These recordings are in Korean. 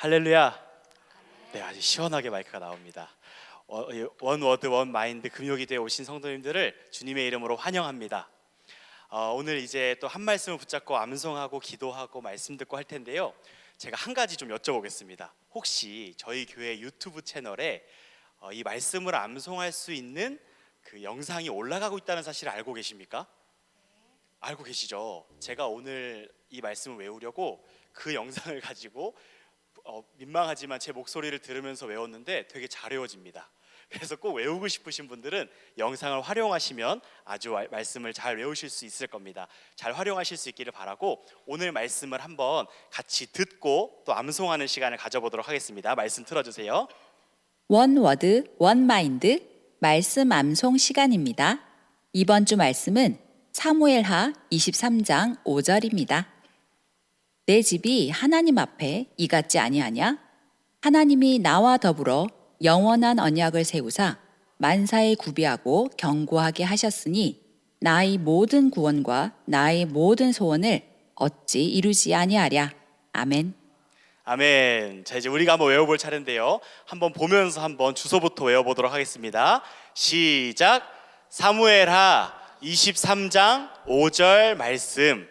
할렐루야. 네, 아주 시원하게 마이크가 나옵니다. 원 워드 원 마인드 금요기도에 오신 성도님들을 주님의 이름으로 환영합니다. 오늘 이제 또 한 말씀을 붙잡고 암송하고 기도하고 말씀 듣고 할 텐데요. 제가 한 가지 좀 여쭤보겠습니다. 혹시 저희 교회 유튜브 채널에 이 말씀을 암송할 수 있는 그 영상이 올라가고 있다는 사실을 알고 계십니까? 알고 계시죠? 제가 오늘 이 말씀을 외우려고 그 영상을 가지고 민망하지만 제 목소리를 들으면서 외웠는데 되게 잘 외워집니다. 그래서 꼭 외우고 싶으신 분들은 영상을 활용하시면 아주 말씀을 잘 외우실 수 있을 겁니다. 잘 활용하실 수 있기를 바라고 오늘 말씀을 한번 같이 듣고 또 암송하는 시간을 가져보도록 하겠습니다. 말씀 틀어주세요. 원 워드 원 마인드 말씀 암송 시간입니다. 이번 주 말씀은 사무엘하 23장 5절입니다. 내 집이 하나님 앞에 이같지 아니하냐? 하나님이 나와 더불어 영원한 언약을 세우사 만사에 구비하고 견고하게 하셨으니 나의 모든 구원과 나의 모든 소원을 어찌 이루지 아니하랴. 아멘. 아멘. 자, 이제 우리가 한번 외워볼 차례인데요. 한번 보면서 한번 주소부터 외워보도록 하겠습니다. 시작. 사무엘하 23장 5절 말씀.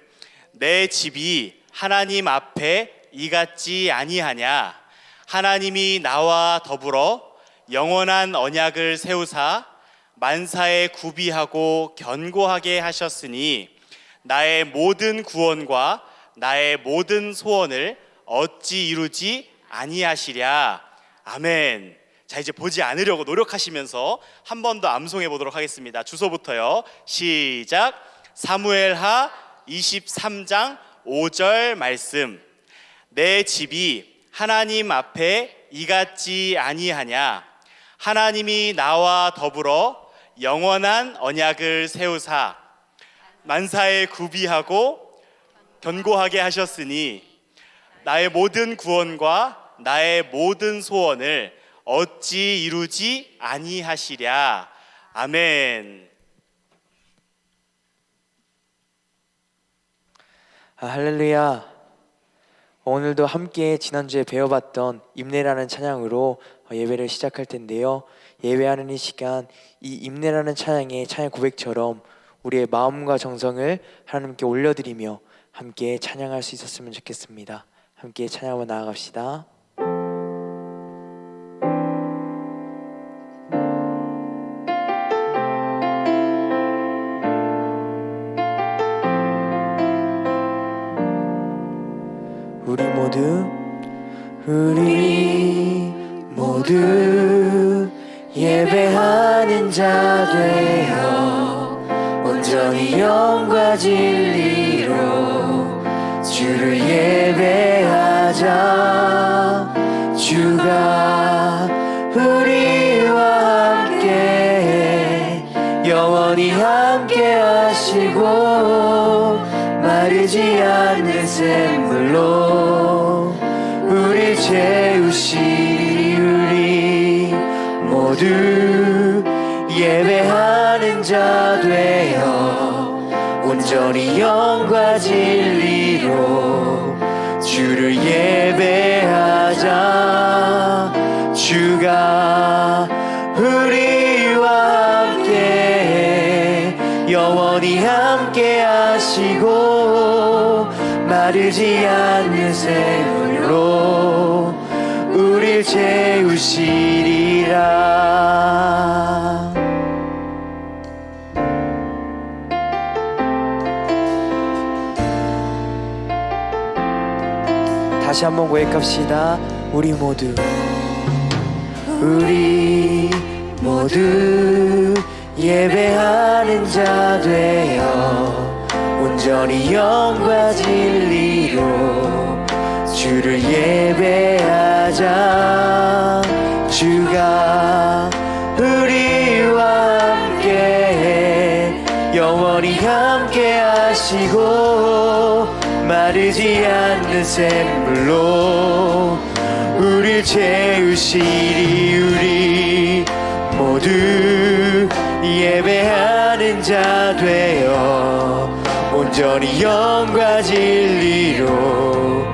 내 집이 하나님 앞에 이같지 아니하냐? 하나님이 나와 더불어 영원한 언약을 세우사 만사에 구비하고 견고하게 하셨으니 나의 모든 구원과 나의 모든 소원을 어찌 이루지 아니하시랴. 아멘. 자, 이제 보지 않으려고 노력하시면서 한 번 더 암송해 보도록 하겠습니다. 주소부터요. 시작. 사무엘하 23장 5절 말씀. 내 집이 하나님 앞에 이같지 아니하냐? 하나님이 나와 더불어 영원한 언약을 세우사 만사에 구비하고 견고하게 하셨으니 나의 모든 구원과 나의 모든 소원을 어찌 이루지 아니하시랴. 아멘. 할렐루야. 오늘도 함께 지난주에 배워봤던 임내라는 찬양으로 예배를 시작할 텐데요. 예배하는 이 시간, 이 임내라는 찬양의 찬양 고백처럼 우리의 마음과 정성을 하나님께 올려드리며 함께 찬양할 수 있었으면 좋겠습니다. 함께 찬양하며 나아갑시다. 우리 모두 예배하는 자 되어 온전히 영과 진리로 주를 예배하자. 주가 우리와 함께 영원히 함께 하시고 마르지 않는 샘물로 우릴 채우시리. 우리 모두 예배하는 자 되어 온전히 영과 진리로 주를 예배하자. 주가 우리와 함께 영원히 함께 하시고 마르지 않는 샘물로 우릴 채우시리라. 다시 한번 고백합시다. 우리 모두 예배하는 자 되어 온전히 영과 진리로 주를 예배하자. 주가 우리와 함께 영원히 함께 하시고 마르지 않는 샘물로 우릴 채우시리. 우리 모두 예배하는 자 되어 온전히 영과 진리로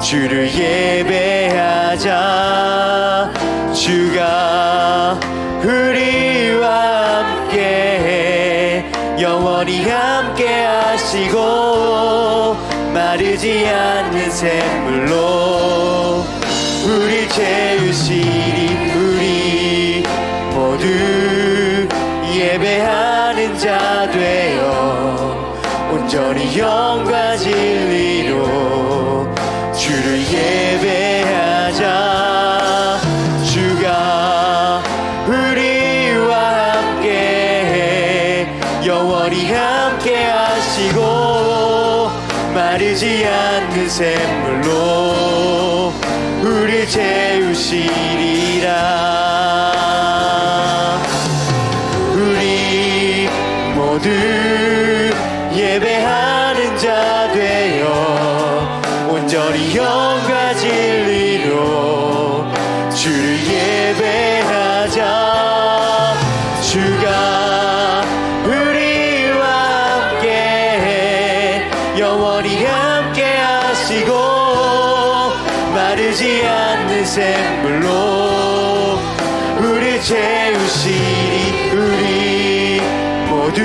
주를 예배하자. 예배하자. 주가 우리와 함께 영원히 함께 하시고 마르지 않는 샘물로 우리 채우시리. 우리 모두 예배하는 자 되어 온전히 영과 진리로 주를 예배하자. 주가 우리와 함께 영원히 함께 하시고 마르지 않는 샘물로 우리 채우시리라. 우리 모두 예배하는 자 되어 온전히 영과 진리로 주를 예배하자. 주가 우리와 함께 영원히 함께 하시고 마르지 않는 샘물로 우리 채우시리. 우리 모두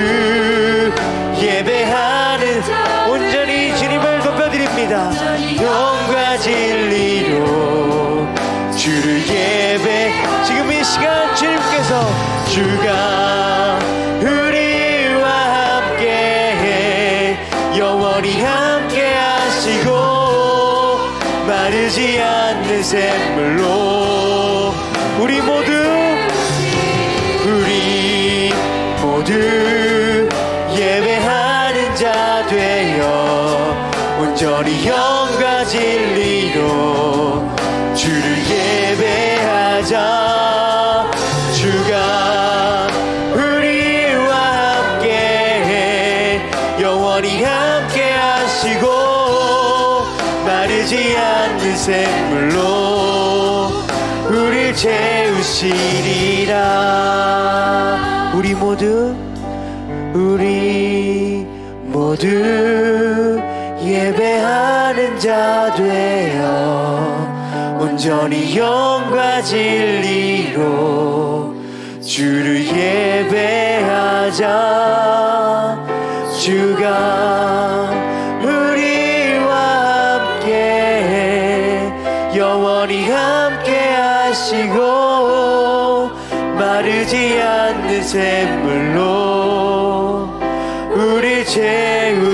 예배하는 온전히 주님을 높여드립니다. 영과 진리로 주를 예배. 지금 이 시간 주님께서 주가 우리와 함께 영원히 함께 하시고 마르지 않는 샘물로 우리 모두 예배하는 자 되어 온전히 영과 진리로 주를 예배하자. 주가 우리와 함께 영원히 함께 하시고 마르지 않는 샘물로 우릴 채우시리라. 우리 모두 예배하는 자 되어 온전히 영과 진리로 주를 예배하자. 주가 우리와 함께 영원히 함께 하시고 마르지 않는 샘물로 우리 채우시리라.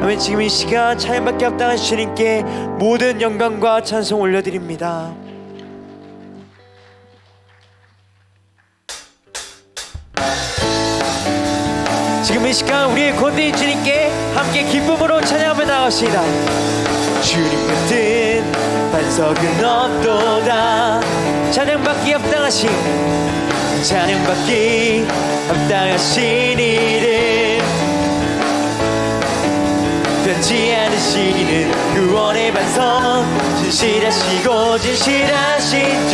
아멘. 지금 이 시간 찬양받기 합당한 주님께 모든 영광과 찬송 올려드립니다. 지금 이 시간 우리의 권대인 주님께 함께 기쁨으로 찬양하며 나갑시다. 주님 같은 반석은 없도다. 찬양받기 합당하신 찬양받기 합당하신 이름 변치 않으신 이는 구원의 반석 진실하시고 진실하신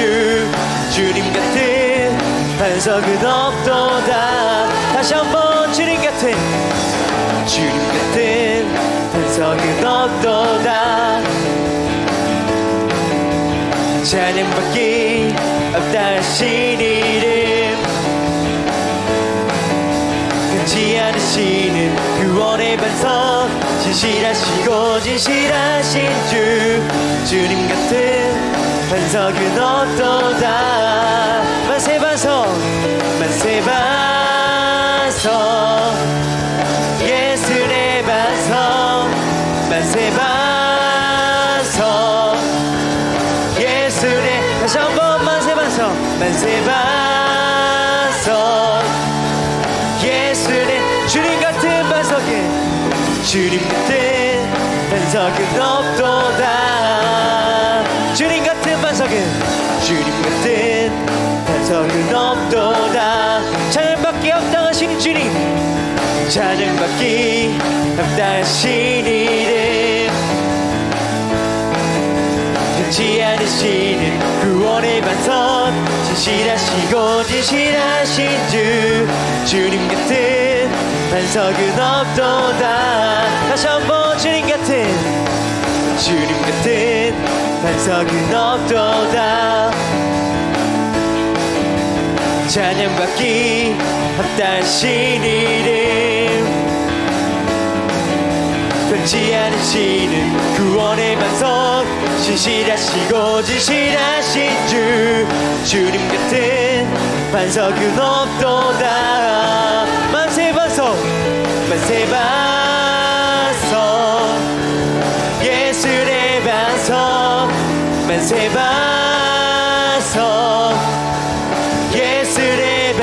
주님 같은 반석은 없도다. 다시 한번 주님 같은 반석은 없도다. 찬양받기 합당하신 이름 변치 않으시는 구원의 반석 진실하시고 진실하신 주님 같은 반석은 없도다. 만세 반석 예수의 반석 만세 반석 예수의 다시 한번 만세 반석 예수의 주님 같은 반석은 없도다. 주님 같은 반석은 없도다. 찬양받기 합당하신 주님 찬양받기 합당하신 이름 변치 않으시는 구원의 반석 진실하시고 진실하신 주님 같은 반석은 없도다. 다시 한번 주님 같은 반석은 없도다. 찬양받기 합당하신 이름 변치 않으시는 구원의 반석 신실하시고 진실하신 주 주님 같은 반석은 없도다. 만세 반석 만세 반석 예술의 반석 만세 반석 예술의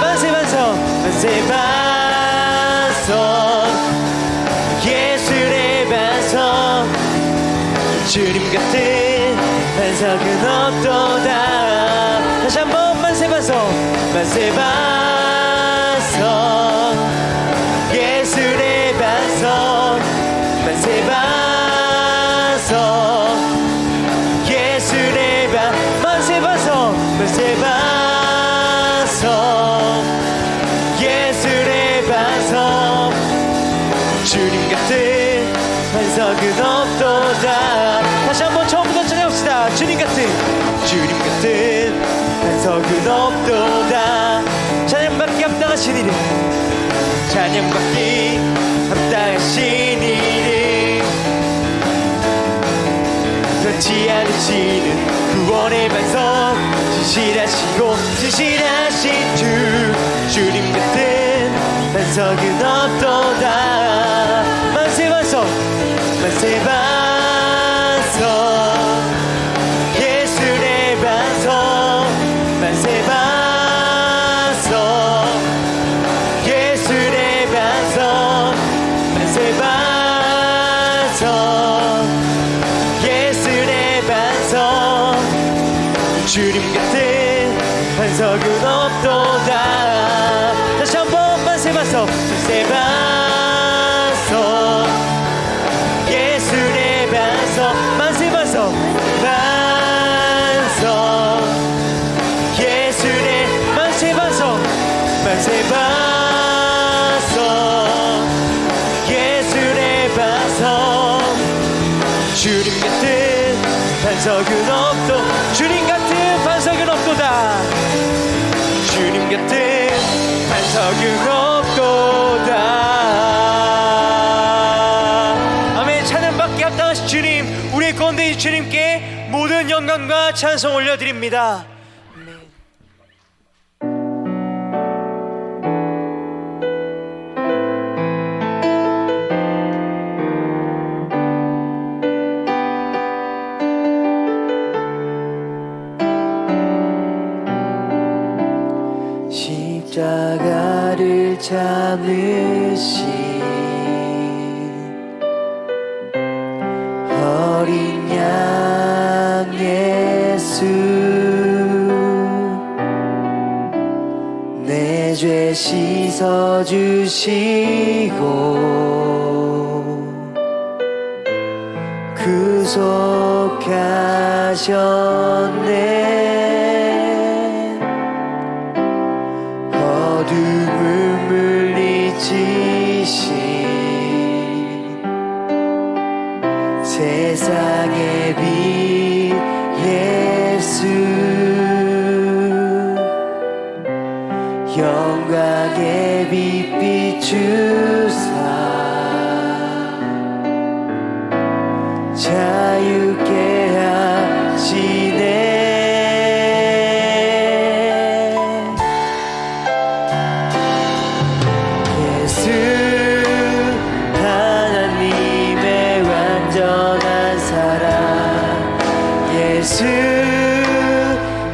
만세 반석 만세 반석 예술의 반석 주님 같은 반석은 없도다. 다시 한번 만세 반석 만세 반석 예술의 반석 만세 반석 예술의 만세 반석 만세 반석 예술의 반석 주님 같은 반석은 없도다. 다시 한번 처음부터 찬양합시다. 주님 같은 반석은 없도다. 찬양받기 합당하신 이름 찬양받기 합당하신 이름 변치 않으시는 구원의 반석 진실하시고 진실하신 주 주님 같은 반석은 없도다. 만세 반석 만세 반석 예술의 반석 만세 반석 예술의 반석 만세 반석 예술의 반석 주님 같은 반석은 없도다. 다시 한번 만세 반석 만세 반석 예술의 반석 만세 반석 반석 예술의 만세 반석 만세 반석 예술의 반석 주님 같은 반석은 없도 주님 같은 반석은 없도다. 주님 같은 반석은 없도다. 아멘. 찬양받기 합당하신 주님 우리의 건대인 주님께 모든 영광과 찬송 올려드립니다. 십자가를 참으신 어린 양 예수 내 죄 씻어주시고 구속하셨네. 어둠을 물리치신 세상의 빛 예수 영광의 빛 비추사 자유케 하시네. 예수 하나님의 완전한 사랑 예수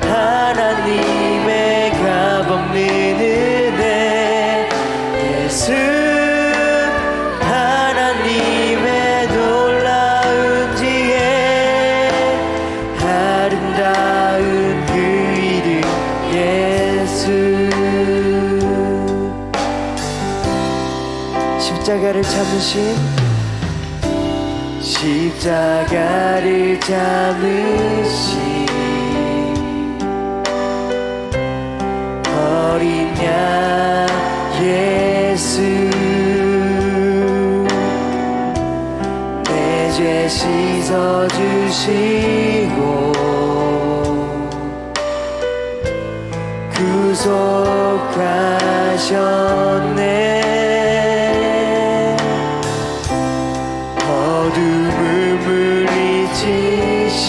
하나님의 값없는 은혜 예수 하나님의 놀라운 지혜 아름다운 그 이름 예수 십자가를 참으신 십자가를 참으신 어린 양 예수 내 죄 씻어주시고 구속하셨네. 어둠을 물리치신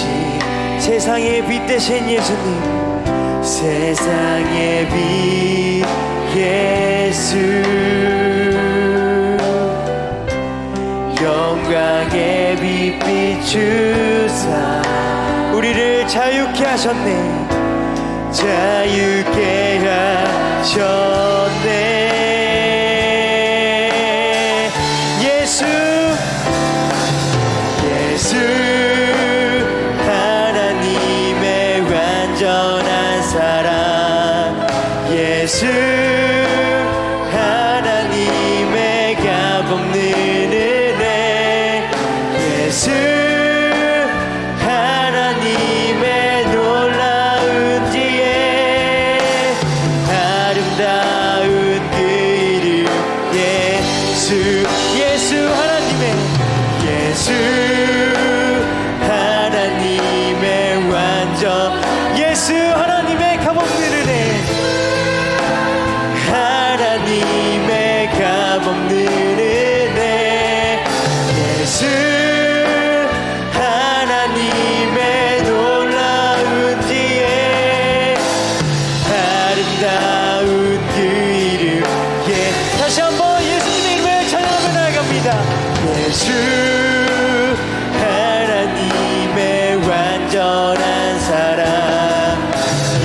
세상의 빛 되신 예수님, 세상의 빛 예수, 영광의 빛 비추사 우리를 자유케 하셨네. 자유케 하셨네. 예수 예수 하나님의 완전한 사랑, 예수 하나님의 값없는 은혜, 예수 하나님의 놀라운 지혜, 아름다운 그 이름 예수, 예수 하나님의, 예수 하나님의 완전, 예수 하나님의 값없는 은혜, 하나님의 값없는 은혜, 예수 하나님의 놀라운 지혜, 아름다운 그 이름 다시 한번 예수님의 이름을 찬양하며 나아갑니다. 예수 하나님의 완전한 사랑,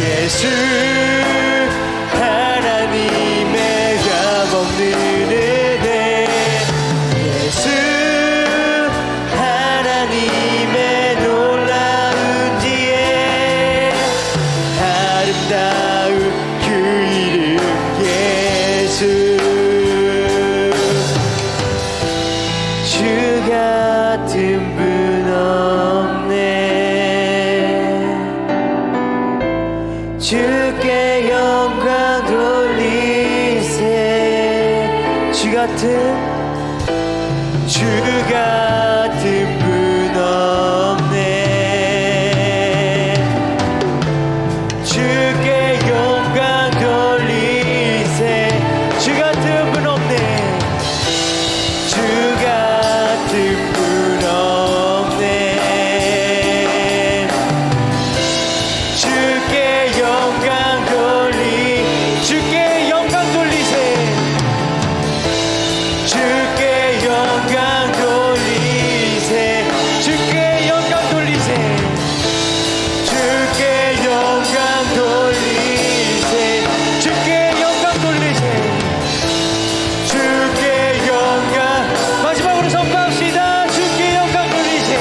예수 하나님의 값없는 은혜, 예수 하나님의 놀라운 지혜, 아름다운 그 이름 예수. 주 같은 분 없네. 주께 영광 돌리세. 주 같은 분 없네. 주께 영광 돌리세. 주 같은 분 없네. 주 같은 분 없네. 주께 영광 주께 영광 돌리세. 주께 영광 돌리세. 주께 영광 돌리세. 주께 영광 돌리세. 주께 영광 돌리세. 주께 영광, 마지막으로 선포합시다. 주께 영광 돌리세.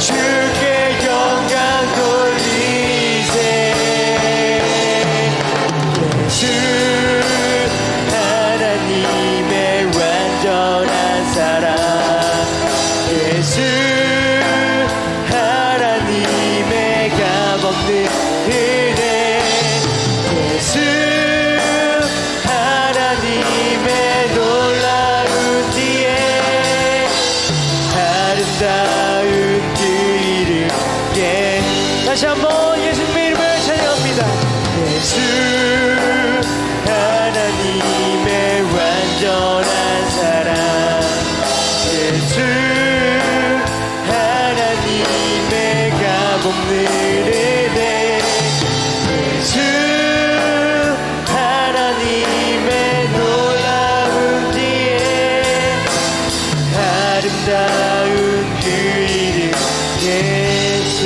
주께 영광 돌리세. 예수 하나님의 완전한 사랑, 예수 하나님의 값없는 은혜, 예수 하나님의 놀라운 지혜, 아름다운 그 이름 다시 한번 예수님의 이름을 찬양합니다. 예수 하나님의 완전한 사랑, 예수 하나님의 값없는 은혜, 예수 하나님의 놀라운 지혜, 아름다운 그 이름 예수.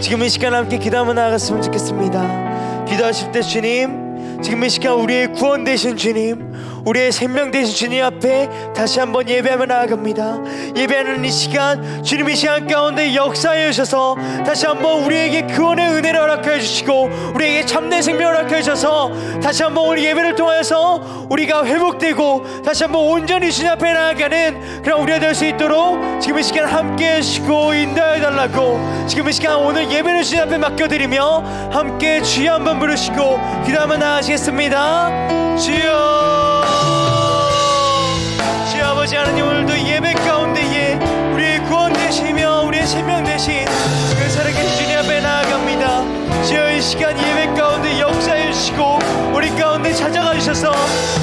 지금 이 시간 함께 기도하며 나아갔으면 좋겠습니다. 기도하실 때 주님, 지금 이 시간 우리의 구원 되신 주님, 우리의 생명 되신 주님 앞에 다시 한번 예배하며 나아갑니다. 예배하는 이 시간, 주님 이 시간 가운데 역사해 주셔서 다시 한번 우리에게 구원의 은혜를 허락해 주시고 우리에게 참된 생명을 허락해 주셔서 다시 한번 우리 예배를 통해서 우리가 회복되고 다시 한번 온전히 주님 앞에 나아가는 그런 우리가 될 수 있도록 지금 이 시간 함께 해주시고 인도해 달라고, 지금 이 시간 오늘 예배를 주님 앞에 맡겨드리며 함께 주여 한번 부르시고 기도하며 나아가시겠습니다. 주여. 시간 예배 가운데 역사해 주시고 우리 가운데 찾아가 주셔서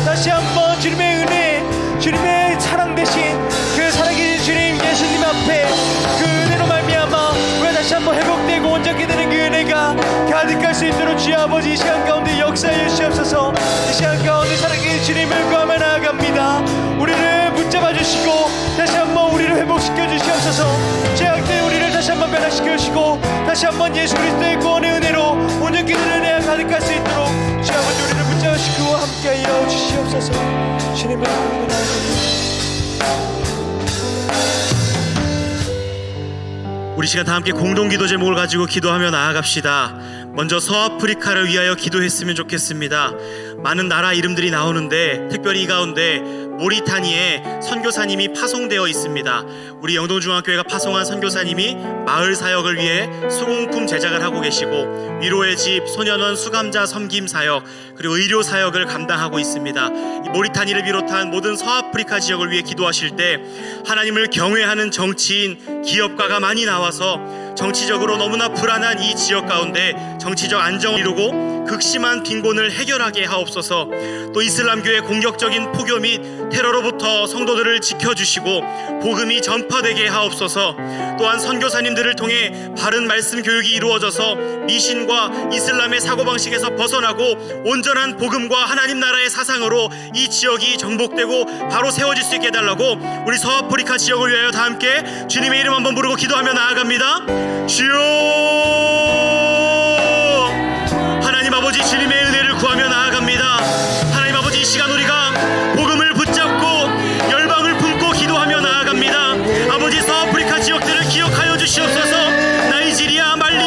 다시 한번 주님의 은혜, 주님의 사랑 대신 그 살아계신 주님 예수님 앞에 그 은혜로 말미암아 우리가 다시 한번 회복되고 온전케 되는 그 은혜가 가득할 수 있도록 주여 아버지 이 시간 가운데 역사해 주시옵소서. 이 시간 가운데 살아계신 주님을 구하며 나아갑니다. 우리를 붙잡아 주시고 다시 한번 우리를 회복시켜 주시옵소서. 죄악된 우리를 다시 한번 변화시켜 주시고 다시 한번 예수 그리스도의 구원의 은혜로 온전케 되는 은혜가 가득할 수 있도록 주여 아버지 우리를 붙잡아 주시고 함께하여 주시옵소서. 주님을 구하며 나아갑니다. 우리 시간 다 함께 공동기도 제목을 가지고 기도하며 나아갑시다. 먼저 서아프리카를 위하여 기도했으면 좋겠습니다. 많은 나라 이름들이 나오는데 특별히 이 가운데 모리타니에 선교사님이 파송되어 있습니다. 우리 영동중앙교회가 파송한 선교사님이 마을 사역을 위해 수공품 제작을 하고 계시고 위로의 집, 소년원 수감자 섬김 사역, 그리고 의료 사역을 감당하고 있습니다. 이 모리타니를 비롯한 모든 서아프리카 지역을 위해 기도하실 때 하나님을 경외하는 정치인, 기업가가 많이 나와서 정치적으로 너무나 불안한 이 지역 가운데 정치적 안정을 이루고 극심한 빈곤을 해결하게 하옵소서. 또 이슬람교의 공격적인 포교 및 테러로부터 성도들을 지켜주시고 복음이 전파되게 하옵소서. 또한 선교사님들을 통해 바른 말씀 교육이 이루어져서 미신과 이슬람의 사고방식에서 벗어나고 온전한 복음과 하나님 나라의 사상으로 이 지역이 정복되고 바로 세워질 수 있게 해달라고 우리 서아프리카 지역을 위하여 다 함께 주님의 이름 한번 부르고 기도하며 나아갑니다. 주여 하나님 아버지 주님의 은혜를 구하며 나아갑니다. 하나님 아버지 이 시간 우리가 복음을 붙잡고 열방을 품고 기도하며 나아갑니다. 아버지 서아프리카 지역들을 기억하여 주시옵소서. 나이지리아, 말리,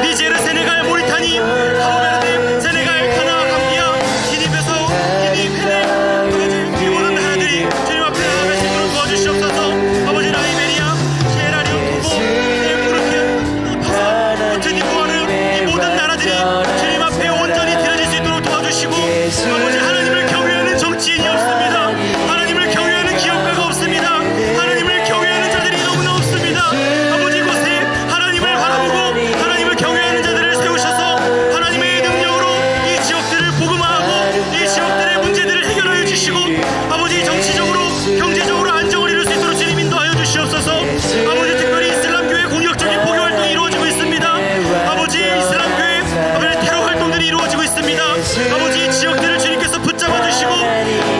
니제르, 세네갈, 모리타니, 카보베르데, 세네갈, 가나, 감비아, 기니베사우, 기니, 베네, 아버지 이 모든 나라들이 주님 앞에 나아갈 수 있도록 도와주시옵소서. 아버지 라이베리아, 시에라리온, 토고, 부르키아, 파사, 코트디부아르 이 모든 나라들이 주님 앞에 온전히 드려질 수 있도록 도와주시고 아버지 하나님을 경외하는 정치인이 없습니다. 하나님을 경외하는 기업가가 없습니다. 하나님을 경외하는 자들이 너무나 없습니다. 아버지 이곳에 하나님을 바라보고 하나님을 경외하는 자들을 세우셔서 하나님의 능력으로 이 지역들을 복음화하고 이 지역들의 문제들을 해결하여 주시고 아버지 정치적으로 경제적으로 안정을 이룰 수 있도록 주님 인도하여 주시옵소서. 아버지 특별히 이슬람교회 공격적인 포교 활동이 이루어지고 있습니다. 아버지 이슬람교회 아버지 테러 활동들이 이루어지고 있습니다. 아버지 이 지역들을 주님께서 붙잡아 주시고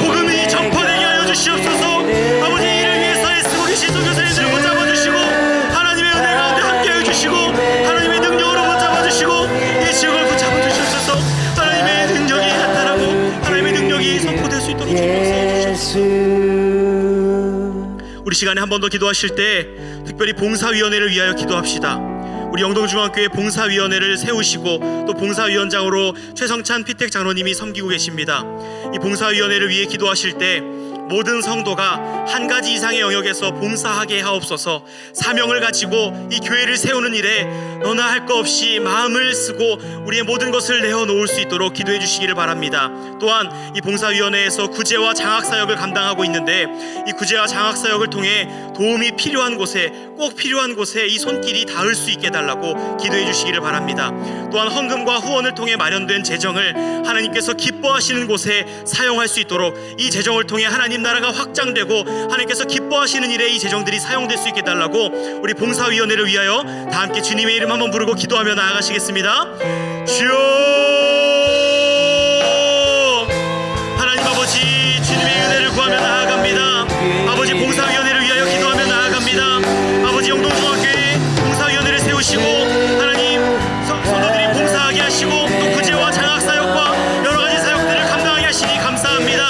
복음이 전파되게 하여 주시옵소서. 아버지 이를 위해서 애쓰고 계신 선교사님들을 붙잡아 주시고 하나님의 은혜 가운데 함께하여 주시고 하나님의 능력으로 붙잡아 주시고 이 지역을 붙잡아 주시옵소서. 하나님의 능력이 나타나고 하나님의 능력이 선포될 수 있도록 주님 역사해 주시옵소서. 우리 시간에 한 번 더 기도하실 때 특별히 봉사위원회를 위하여 기도합시다. 우리 영동중앙교회 봉사위원회를 세우시고 또 봉사위원장으로 최성찬 피택 장로님이 섬기고 계십니다. 이 봉사위원회를 위해 기도하실 때 모든 성도가 한 가지 이상의 영역에서 봉사하게 하옵소서. 사명을 가지고 이 교회를 세우는 일에 너나 할 거 없이 마음을 쓰고 우리의 모든 것을 내어놓을 수 있도록 기도해 주시기를 바랍니다. 또한 이 봉사위원회에서 구제와 장학사역을 감당하고 있는데 이 구제와 장학사역을 통해 도움이 필요한 곳에 꼭 필요한 곳에 이 손길이 닿을 수 있게 해달라고 기도해 주시기를 바랍니다. 또한 헌금과 후원을 통해 마련된 재정을 하나님께서 기뻐하시는 곳에 사용할 수 있도록 이 재정을 통해 하나님 나라가 확장되고 하나님께서 기뻐하시는 일에 이 재정들이 사용될 수 있게 해달라고 우리 봉사위원회를 위하여 다 함께 주님의 이름 한번 부르고 기도하며 나아가시겠습니다. 주여 하나님 아버지 주님의 은혜를 구하며 나아갑니다. 아버지 봉사위원회를 위하여 기도하며 나아갑니다. 아버지 영동중앙교회 봉사위원회를 세우시고 하나님 성도들이 봉사하게 하시고 또 구제와 장학사역과 여러가지 사역들을 감당하게 하시니 감사합니다.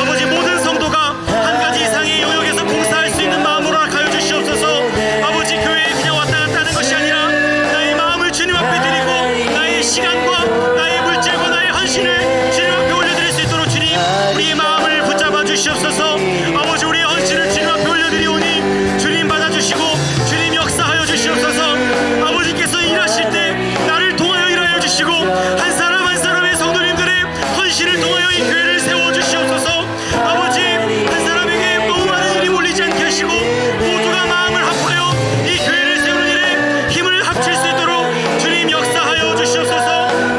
아버지 모든 성도가 한 가지 이상의 영역에서 봉사할 수 있는 마음으로 가여 주시옵소서. 아버지 교회에 그냥 왔다 갔다 하는 것이 아니라 나의 마음을 주님 앞에 드리고 나의 시간과 나의 물질과 나의 헌신을 주님 앞에 올려드릴 수 있도록 주님 우리의 마음을 붙잡아 주시옵소서. 아버지 우리의 헌신을 주님 앞에 올려드리오니 주님 받아주시고 주님 역사하여 주시옵소서. 아버지께서 일하실 때 나를 통하여 일하여 주시고 한 사람 한 사람의 성도님들의 헌신을 통하여 이 교회를 세워주시옵소서. 아버지 한 사람에게 너무 많은 일이 몰리지 않게 하시고 모두가 마음을 합하여 이 교회를 세우는 일에 힘을 합칠 수 있도록 주님 역사하여 주시옵소서.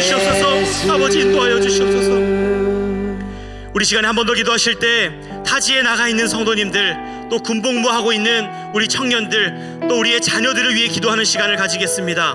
주시옵소서. 아버지 인도하여 주시옵소서. 우리 시간에 한 번 더 기도하실 때 타지에 나가 있는 성도님들, 또 군복무하고 있는 우리 청년들, 또 우리의 자녀들을 위해 기도하는 시간을 가지겠습니다.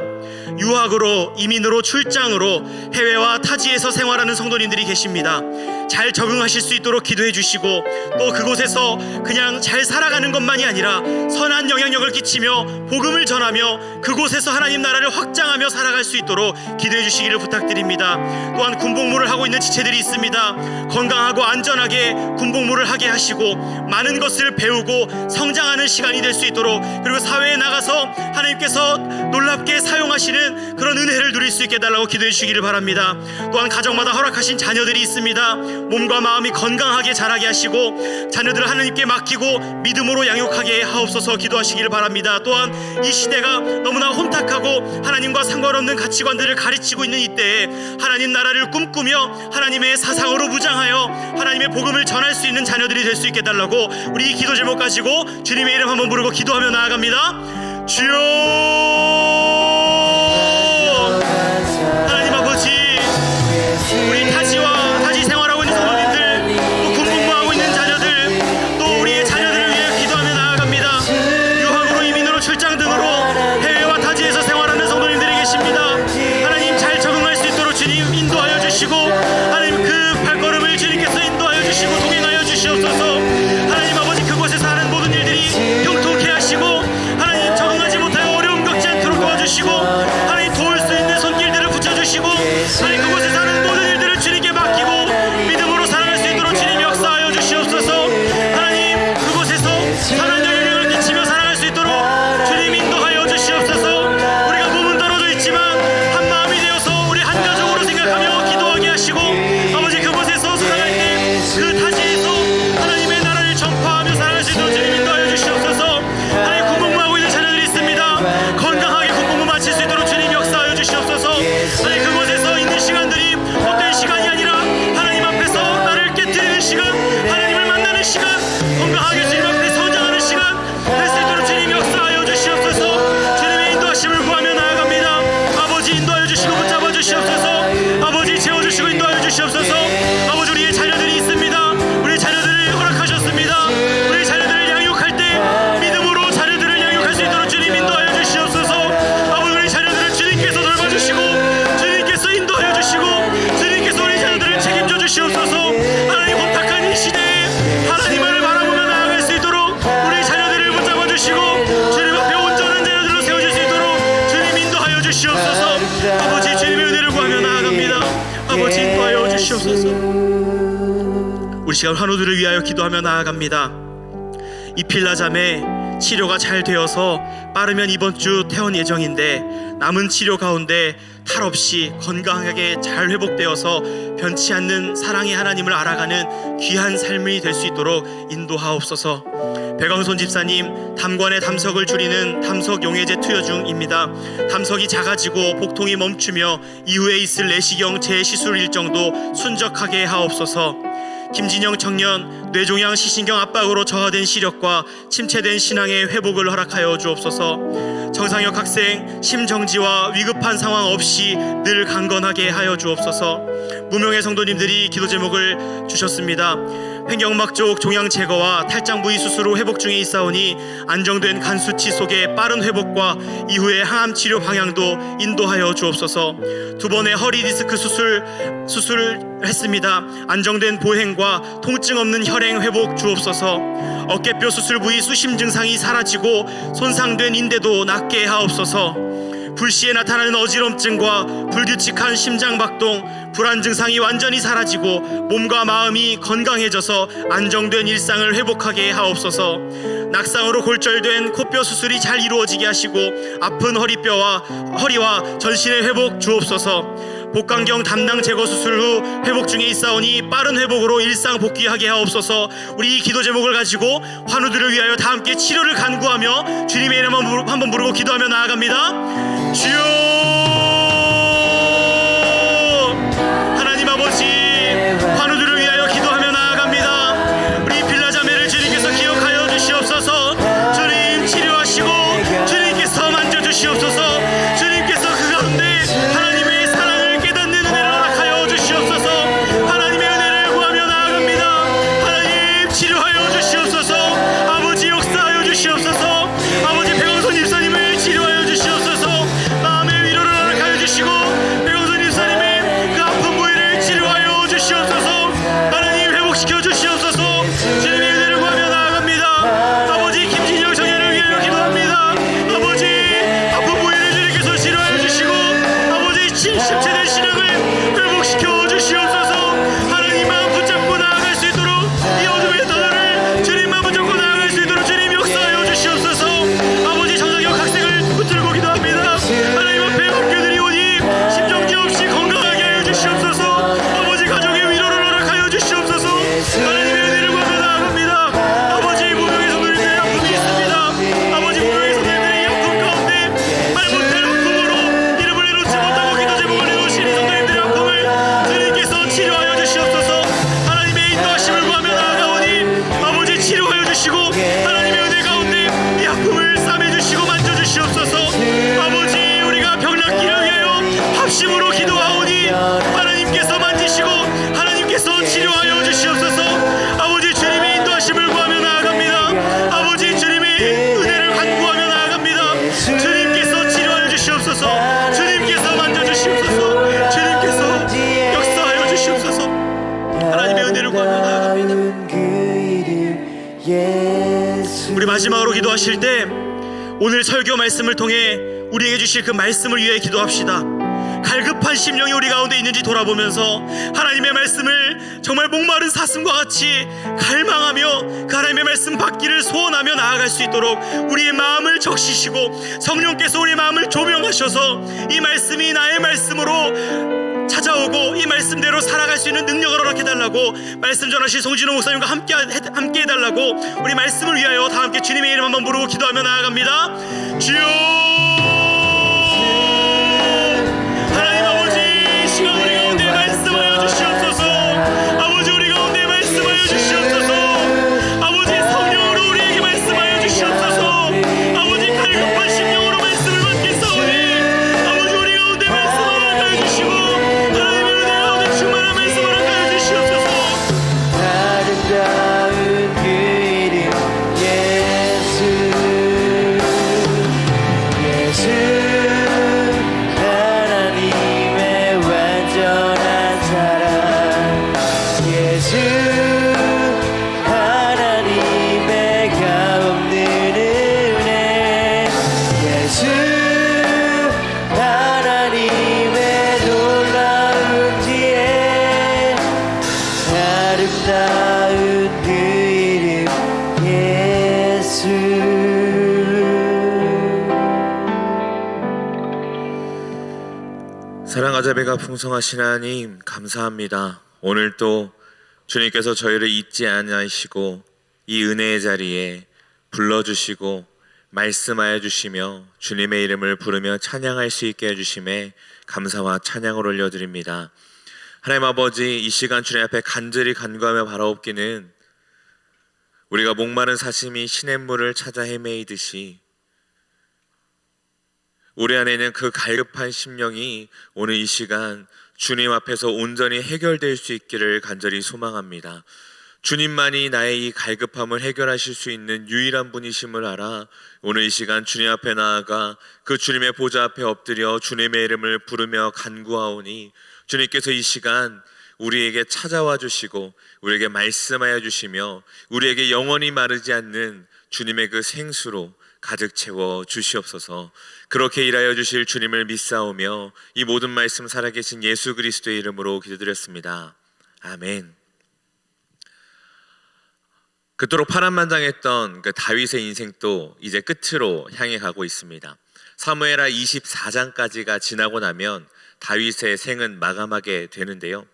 유학으로, 이민으로, 출장으로 해외와 타지에서 생활하는 성도님들이 계십니다. 잘 적응하실 수 있도록 기도해 주시고, 또 그곳에서 그냥 잘 살아가는 것만이 아니라 선한 영향력을 끼치며 복음을 전하며 그곳에서 하나님 나라를 확장하며 살아갈 수 있도록 기도해 주시기를 부탁드립니다. 또한 군복무를 하고 있는 지체들이 있습니다. 건강하고 안전하게 군복무를 하게 하시고 많은 것을 배우고 성장하는 시간이 될 수 있도록, 그리고 사회에 나가서 하나님께서 놀랍게 사용하시는 그런 은혜를 누릴 수 있게 해달라고 기도해 주시기를 바랍니다. 또한 가정마다 허락하신 자녀들이 있습니다. 몸과 마음이 건강하게 자라게 하시고 자녀들을 하나님께 맡기고 믿음으로 양육하게 하옵소서 기도하시기를 바랍니다. 또한 이 시대가 너무나 혼탁하고 하나님과 상관없는 가치관들을 가르치고 있는 이때에 하나님 나라를 꿈꾸며 하나님의 사상으로 무장하여 하나님의 복음을 전할 수 있는 자녀들이 될 수 있게 해달라고 우리 이 기도 제목 가지고 주님의 이름 한번 부르고 기도하며 나아갑니다. 주여, 하나님 아버지, 우리 타지와 타지 생활하고 있는 성도님들, 또 군복무하고 있는 자녀들, 또 우리의 자녀들을 위해 기도하며 나아갑니다. 유학으로, 이민으로, 출장 등으로 해외와 타지에서 생활하는 성도님들이 계십니다. 하나님 잘 적응할 수 있도록 주님 인도하여 주시고, 하나님 그 발걸음을 주님께서 인도하여 주시고 동행하여 주시옵소서. 하나님 아버지, 그곳에서 하는 모든 일들이 형통케 하시고 하나님 적응하지 못하여 어려움 겪지 않도록 도와주시고 하나님 도울 수 있는 손길들을 붙여주시고 하나님 그곳에서 하는 모든 일들을 주님께 맡기고 믿음으로 살아갈 수 있도록 주님 역사하여 주시옵소서. 하나님 그곳에서 선한 영향력을 끼치며 살아갈 수 있도록 주님 인도하여 주시옵소서. 우리가 몸은 떨어져 있지만 한 마음이 되어서 우리 한 가족으로 생각하며 기도하게 하시고 아버지 그곳에서 살아갈 때 그 타지에서 하나님의 나라를 전파하며 살아갈 수 있도록 주님 인도하여 주시옵소서. 하나님 군복무하고 있는 자녀들이 있습니다. 건강하게 군복무 마칠 수 있도록 주님 역사하여 주시옵소서. 하나님 그곳에서 있는 시간들이 헛된 시간이 아니라 하나님 앞에서 나를 깨뜨리는 시간, 하나님을 만나는 시간, 건강하게 주님 앞에 성장하는 시간 될 수 있도록 주님 역사하여 주시옵소서. 주님의 인도하심을 구하며 나아갑니다. 아버지 인도하여 주시고 붙잡아 주시옵소서. 아버지 채워주시고 인도하여 주시옵소서. 아버지 우리의 자녀들이 있습니다. 우리 자녀들을 허락하셨습니다. 우리 자녀들을 양육할 때 믿음으로 자녀들을 양육할 수 있도록 주님 인도하여 주시옵소서. 아버지 우리 자녀들을 주님께서 돌봐주시고 주님께서 인도하여 주시고 주님께서 우리 자녀들을 책임져 주시옵소서. 하나님 혼탁한 이 시대에 하나님을 바라보며 나아갈 수 있도록 우리 자녀들을 붙잡아 주시고 주님 앞에 온전한 자녀들로 세워줄 수 있도록 주님 인도하여 주시옵소서. 아버지 주님의 은혜를 구하며 나아갑니다. 아버지 인도하여 주시옵소서. 우리 시간 환우들을 위하여 기도하며 나아갑니다. 이필라 자매 치료가 잘 되어서 빠르면 이번 주 퇴원 예정인데 남은 치료 가운데 탈 없이 건강하게 잘 회복되어서 변치 않는 사랑의 하나님을 알아가는 귀한 삶이 될 수 있도록 인도하옵소서. 백왕손 집사님 담관의 담석을 줄이는 담석 용해제 투여 중입니다. 담석이 작아지고 복통이 멈추며 이후에 있을 내시경 재시술 일정도 순적하게 하옵소서. 김진영 청년 뇌종양 시신경 압박으로 저하된 시력과 침체된 신앙의 회복을 허락하여 주옵소서. 정상혁 학생 심정지와 위급한 상황 없이 늘 강건하게 하여 주옵소서. 무명의 성도님들이 기도 제목을 주셨습니다. 횡격막 쪽 종양 제거와 탈장 부위 수술 후 회복 중에 있사오니 안정된 간 수치 속에 빠른 회복과 이후의 항암 치료 방향도 인도하여 주옵소서. 2번의 허리 디스크 수술을 했습니다. 안정된 보행과 통증 없는 혈행 회복 주옵소서. 어깨뼈 수술 부위 수심 증상이 사라지고 손상된 인대도 낫게 하옵소서. 불시에 나타나는 어지럼증과 불규칙한 심장박동, 불안 증상이 완전히 사라지고 몸과 마음이 건강해져서 안정된 일상을 회복하게 하옵소서. 낙상으로 골절된 코뼈 수술이 잘 이루어지게 하시고 아픈 허리와 전신의 회복 주옵소서. 복강경 담낭 제거 수술 후 회복 중에 있사오니 빠른 회복으로 일상 복귀하게 하옵소서. 우리 이 기도 제목을 가지고 환우들을 위하여 다 함께 치료를 간구하며 주님의 이름 한번 부르고 기도하며 나아갑니다. 주여, 하나님 아버지, 환우들을 위하여 기도하며 나아갑니다. 우리 빌라 자매를 주님께서 기억하여 주시옵소서. 주님 치료하시고 주님께서 만져주시옵소서. 주님께서 그 가운데 하나님의 사랑을 깨닫는 마지막으로 기도하실 때 오늘 설교 말씀을 통해 우리에게 주실 그 말씀을 위해 기도합시다. 갈급한 심령이 우리 가운데 있는지 돌아보면서 하나님의 말씀을 정말 목마른 사슴과 같이 갈망하며 그 하나님의 말씀 받기를 소원하며 나아갈 수 있도록 우리의 마음을 적시시고 성령께서 우리의 마음을 조명하셔서 이 말씀이 나의 말씀으로 찾아오고 이 말씀대로 살아갈 수 있는 능력을 허락해달라고 말씀 전하신 송진호 목사님과 함께 해달라고 우리 말씀을 위하여 다 함께 주님의 이름 한번 부르고 기도하며 나아갑니다. 주여 하나님 아버지, 시간 우리 가운데 말씀하여 주시옵소서. 아버지 우리 가운데 말씀하여 주시옵소서. 아버지 성령으로 우리에게 말씀하여 주시옵소서. 아버지 갈급한 심령으로 말씀을 받겠사오니 아버지 우리 가운데 말씀 허락하여 주시고 하나님의 은혜 가운데 충만한 말씀 허락하여 주시옵소서. 아름다운 그 이름 예수 하나님의 완전한 사랑 예수 하나님의 가없는 은혜 예수 하나님의 놀라운 지혜 아름다운 그 이름 예수. 사랑과 배가 풍성하신 하나님 감사합니다. 오늘 또 주님께서 저희를 잊지 아니하시고 이 은혜의 자리에 불러주시고 말씀하여 주시며 주님의 이름을 부르며 찬양할 수 있게 해주심에 감사와 찬양을 올려드립니다. 하나님 아버지, 이 시간 주님 앞에 간절히 간구하며 바라옵기는 우리가 목마른 사슴이 시냇물을 찾아 헤매이듯이 우리 안에 있는 그 갈급한 심령이 오늘 이 시간 주님 앞에서 온전히 해결될 수 있기를 간절히 소망합니다. 주님만이 나의 이 갈급함을 해결하실 수 있는 유일한 분이심을 알아 오늘 이 시간 주님 앞에 나아가 그 주님의 보좌 앞에 엎드려 주님의 이름을 부르며 간구하오니 주님께서 이 시간 우리에게 찾아와 주시고 우리에게 말씀하여 주시며 우리에게 영원히 마르지 않는 주님의 그 생수로 가득 채워 주시옵소서. 그렇게 일하여 주실 주님을 믿사오며 이 모든 말씀 살아계신 예수 그리스도의 이름으로 기도드렸습니다. 아멘. 그토록 파란만장했던 그 다윗의 인생도 이제 끝으로 향해 가고 있습니다. 사무엘하 24장까지가 지나고 나면 다윗의 생은 마감하게 되는데요.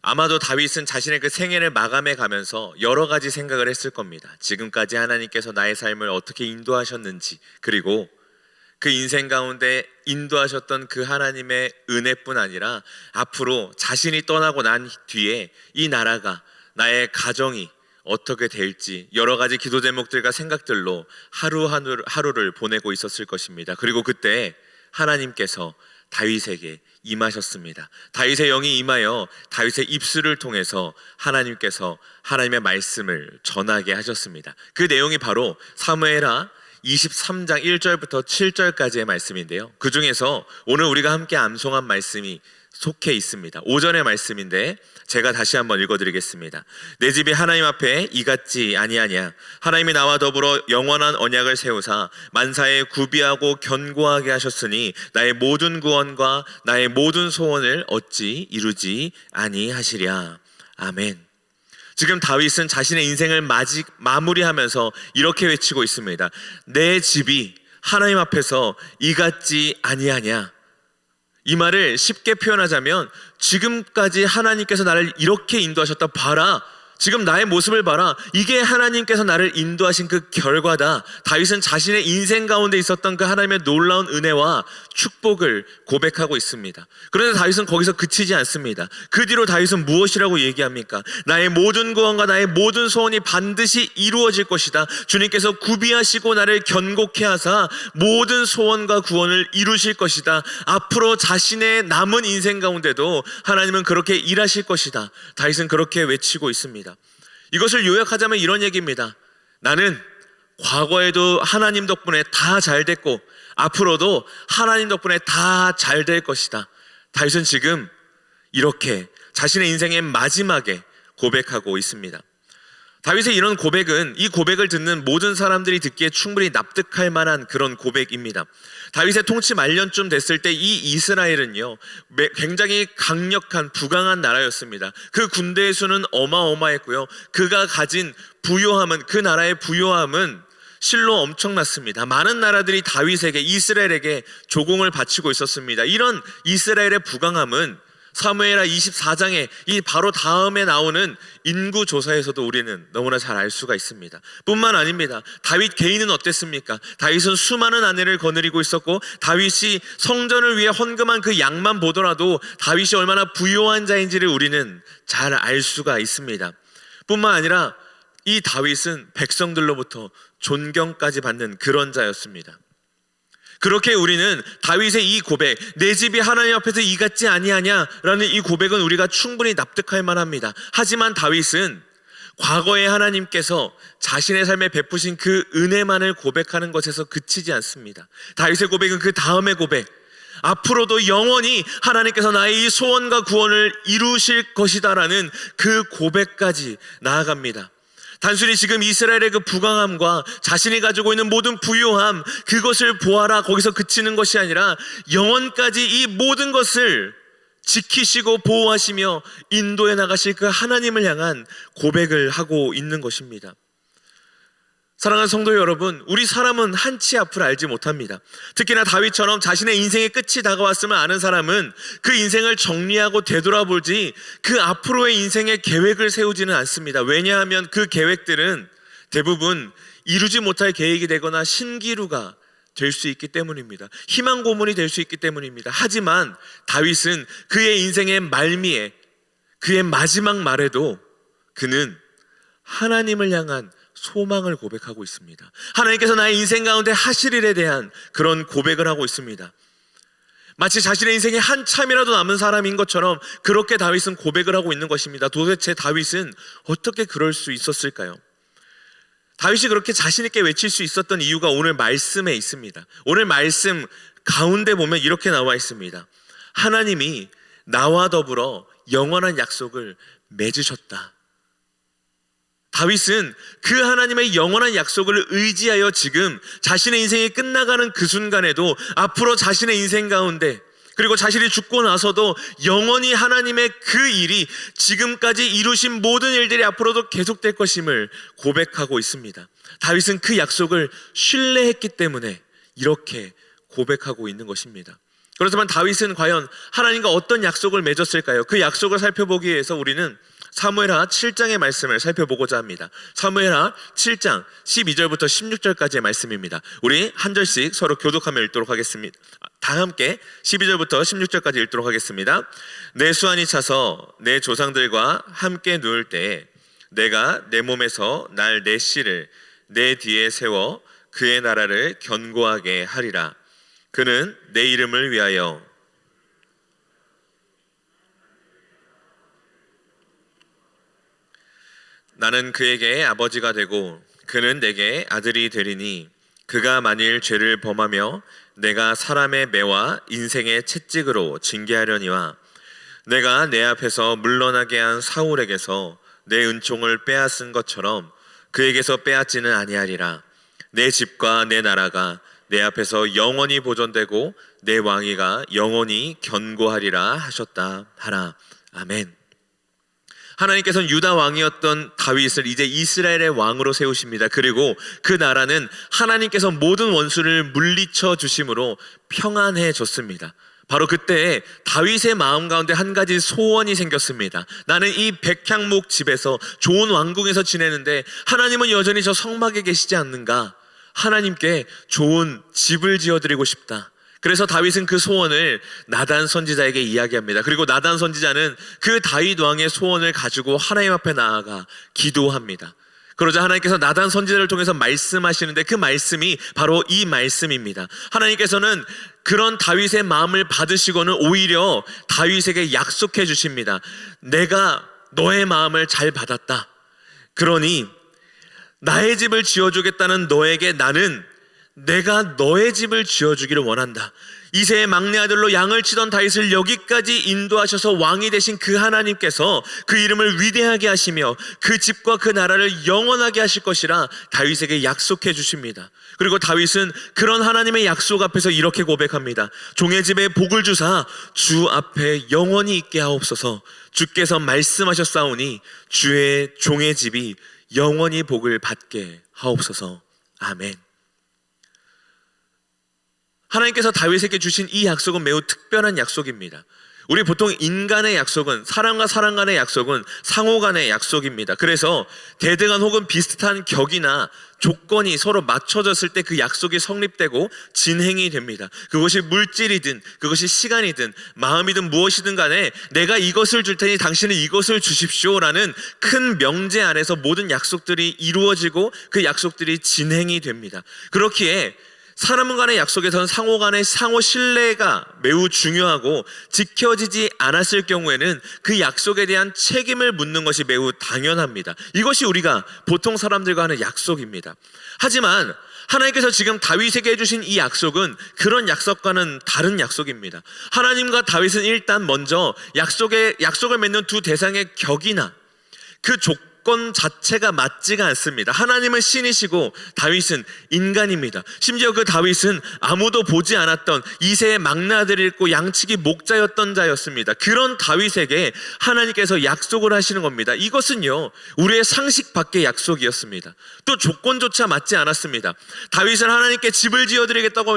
아마도 다윗은 자신의 그 생애를 마감해 가면서 여러 가지 생각을 했을 겁니다. 지금까지 하나님께서 나의 삶을 어떻게 인도하셨는지, 그리고 그 인생 가운데 인도하셨던 그 하나님의 은혜뿐 아니라 앞으로 자신이 떠나고 난 뒤에 이 나라가, 나의 가정이 어떻게 될지 여러 가지 기도 제목들과 생각들로 하루를 보내고 있었을 것입니다. 그리고 그때 하나님께서 다윗에게 임하셨습니다. 다윗의 영이 임하여 다윗의 입술을 통해서 하나님께서 하나님의 말씀을 전하게 하셨습니다. 그 내용이 바로 사무엘하 23장 1절부터 7절까지의 말씀인데요. 그 중에서 오늘 우리가 함께 암송한 말씀이 속해 있습니다. 오전의 말씀인데 제가 다시 한번 읽어드리겠습니다. 내 집이 하나님 앞에 이같지 아니하냐. 하나님이 나와 더불어 영원한 언약을 세우사 만사에 구비하고 견고하게 하셨으니 나의 모든 구원과 나의 모든 소원을 어찌 이루지 아니하시랴. 아멘. 지금 다윗은 자신의 인생을 마무리하면서 이렇게 외치고 있습니다. 내 집이 하나님 앞에서 이같지 아니하냐. 이 말을 쉽게 표현하자면 지금까지 하나님께서 나를 이렇게 인도하셨다. 봐라. 지금 나의 모습을 봐라. 이게 하나님께서 나를 인도하신 그 결과다. 다윗은 자신의 인생 가운데 있었던 그 하나님의 놀라운 은혜와 축복을 고백하고 있습니다. 그런데 다윗은 거기서 그치지 않습니다. 그 뒤로 다윗은 무엇이라고 얘기합니까? 나의 모든 구원과 나의 모든 소원이 반드시 이루어질 것이다. 주님께서 구비하시고 나를 견고케 하사 모든 소원과 구원을 이루실 것이다. 앞으로 자신의 남은 인생 가운데도 하나님은 그렇게 일하실 것이다. 다윗은 그렇게 외치고 있습니다. 이것을 요약하자면 이런 얘기입니다. 나는 과거에도 하나님 덕분에 다 잘 됐고 앞으로도 하나님 덕분에 다 잘 될 것이다. 다윗은 지금 이렇게 자신의 인생의 마지막에 고백하고 있습니다. 다윗의 이런 고백은 이 고백을 듣는 모든 사람들이 듣기에 충분히 납득할 만한 그런 고백입니다. 다윗의 통치 말년쯤 됐을 때 이 이스라엘은요, 굉장히 강력한 부강한 나라였습니다. 그 군대의 수는 어마어마했고요, 그가 가진 부요함은, 그 나라의 부요함은 실로 엄청났습니다. 많은 나라들이 다윗에게, 이스라엘에게 조공을 바치고 있었습니다. 이런 이스라엘의 부강함은 사무엘하 24장에 이 바로 다음에 나오는 인구 조사에서도 우리는 너무나 잘 알 수가 있습니다. 뿐만 아닙니다. 다윗 개인은 어땠습니까? 다윗은 수많은 아내를 거느리고 있었고, 다윗이 성전을 위해 헌금한 그 양만 보더라도 다윗이 얼마나 부유한 자인지를 우리는 잘 알 수가 있습니다. 뿐만 아니라 이 다윗은 백성들로부터 존경까지 받는 그런 자였습니다. 그렇게 우리는 다윗의 이 고백, 내 집이 하나님 앞에서 이 같지 아니하냐라는 이 고백은 우리가 충분히 납득할 만합니다. 하지만 다윗은 과거에 하나님께서 자신의 삶에 베푸신 그 은혜만을 고백하는 것에서 그치지 않습니다. 다윗의 고백은 그 다음의 고백, 앞으로도 영원히 하나님께서 나의 이 소원과 구원을 이루실 것이다라는 그 고백까지 나아갑니다. 단순히 지금 이스라엘의 그 부강함과 자신이 가지고 있는 모든 부요함, 그것을 보아라, 거기서 그치는 것이 아니라 영원까지 이 모든 것을 지키시고 보호하시며 인도해 나가실 그 하나님을 향한 고백을 하고 있는 것입니다. 사랑하는 성도 여러분, 우리 사람은 한치 앞을 알지 못합니다. 특히나 다윗처럼 자신의 인생의 끝이 다가왔음을 아는 사람은 그 인생을 정리하고 되돌아보지 그 앞으로의 인생의 계획을 세우지는 않습니다. 왜냐하면 그 계획들은 대부분 이루지 못할 계획이 되거나 신기루가 될 수 있기 때문입니다. 희망 고문이 될 수 있기 때문입니다. 하지만 다윗은 그의 인생의 말미에, 그의 마지막 말에도 그는 하나님을 향한 소망을 고백하고 있습니다. 하나님께서 나의 인생 가운데 하실 일에 대한 그런 고백을 하고 있습니다. 마치 자신의 인생에 한참이라도 남은 사람인 것처럼 그렇게 다윗은 고백을 하고 있는 것입니다. 도대체 다윗은 어떻게 그럴 수 있었을까요? 다윗이 그렇게 자신 있게 외칠 수 있었던 이유가 오늘 말씀에 있습니다. 오늘 말씀 가운데 보면 이렇게 나와 있습니다. 하나님이 나와 더불어 영원한 약속을 맺으셨다. 다윗은 그 하나님의 영원한 약속을 의지하여 지금 자신의 인생이 끝나가는 그 순간에도 앞으로 자신의 인생 가운데, 그리고 자신이 죽고 나서도 영원히 하나님의 그 일이 지금까지 이루신 모든 일들이 앞으로도 계속될 것임을 고백하고 있습니다. 다윗은 그 약속을 신뢰했기 때문에 이렇게 고백하고 있는 것입니다. 그렇지만 다윗은 과연 하나님과 어떤 약속을 맺었을까요? 그 약속을 살펴보기 위해서 우리는 사무엘하 7장의 말씀을 살펴보고자 합니다. 사무엘하 7장 12절부터 16절까지의 말씀입니다. 우리 한 절씩 서로 교독하며 읽도록 하겠습니다. 다 함께 12절부터 16절까지 읽도록 하겠습니다. 내 수완이 차서 내 조상들과 함께 누울 때에 내가 내 몸에서 날 내 씨를 내 뒤에 세워 그의 나라를 견고하게 하리라. 그는 내 이름을 위하여 나는 그에게 아버지가 되고 그는 내게 아들이 되리니 그가 만일 죄를 범하며 내가 사람의 매와 인생의 채찍으로 징계하려니와 내가 내 앞에서 물러나게 한 사울에게서 내 은총을 빼앗은 것처럼 그에게서 빼앗지는 아니하리라. 내 집과 내 나라가 내 앞에서 영원히 보존되고 내 왕위가 영원히 견고하리라 하셨다 하라. 아멘. 하나님께서는 유다 왕이었던 다윗을 이제 이스라엘의 왕으로 세우십니다. 그리고 그 나라는 하나님께서 모든 원수를 물리쳐 주심으로 평안해졌습니다. 바로 그때 다윗의 마음 가운데 한 가지 소원이 생겼습니다. 나는 이 백향목 집에서 좋은 왕궁에서 지내는데 하나님은 여전히 저 성막에 계시지 않는가? 하나님께 좋은 집을 지어드리고 싶다. 그래서 다윗은 그 소원을 나단 선지자에게 이야기합니다. 그리고 나단 선지자는 그 다윗 왕의 소원을 가지고 하나님 앞에 나아가 기도합니다. 그러자 하나님께서 나단 선지자를 통해서 말씀하시는데 그 말씀이 바로 이 말씀입니다. 하나님께서는 그런 다윗의 마음을 받으시고는 오히려 다윗에게 약속해 주십니다. 내가 너의 마음을 잘 받았다. 그러니 나의 집을 지어주겠다는 너에게 나는 내가 너의 집을 지어주기를 원한다. 이새의 막내 아들로 양을 치던 다윗을 여기까지 인도하셔서 왕이 되신 그 하나님께서 그 이름을 위대하게 하시며 그 집과 그 나라를 영원하게 하실 것이라 다윗에게 약속해 주십니다. 그리고 다윗은 그런 하나님의 약속 앞에서 이렇게 고백합니다. 종의 집에 복을 주사 주 앞에 영원히 있게 하옵소서. 주께서 말씀하셨사오니 주의 종의 집이 영원히 복을 받게 하옵소서. 아멘. 하나님께서 다윗에게 주신 이 약속은 매우 특별한 약속입니다. 우리 보통 인간의 약속은, 사람과 사람 간의 약속은 상호 간의 약속입니다. 그래서 대등한 혹은 비슷한 격이나 조건이 서로 맞춰졌을 때 그 약속이 성립되고 진행이 됩니다. 그것이 물질이든 그것이 시간이든 마음이든 무엇이든 간에 내가 이것을 줄 테니 당신은 이것을 주십시오라는 큰 명제 안에서 모든 약속들이 이루어지고 그 약속들이 진행이 됩니다. 그렇기에 사람 간의 약속에서는 상호 간의 상호 신뢰가 매우 중요하고 지켜지지 않았을 경우에는 그 약속에 대한 책임을 묻는 것이 매우 당연합니다. 이것이 우리가 보통 사람들과 하는 약속입니다. 하지만 하나님께서 지금 다윗에게 해주신 이 약속은 그런 약속과는 다른 약속입니다. 하나님과 다윗은 일단 먼저 약속을 맺는 두 대상의 격이나 그 조건 자체가 맞지가 않습니다. 하나님은 신이시고 다윗은 인간입니다. 심지어 그 다윗은 아무도 보지 않았던 이새의 막내 아들이었고 양치기 목자였던 자였습니다. 그런 다윗에게 하나님께서 약속을 하시는 겁니다. 이것은요, 우리의 상식 밖의 약속이었습니다. 또 조건조차 맞지 않았습니다. 다윗은 하나님께 집을 지어드리겠다고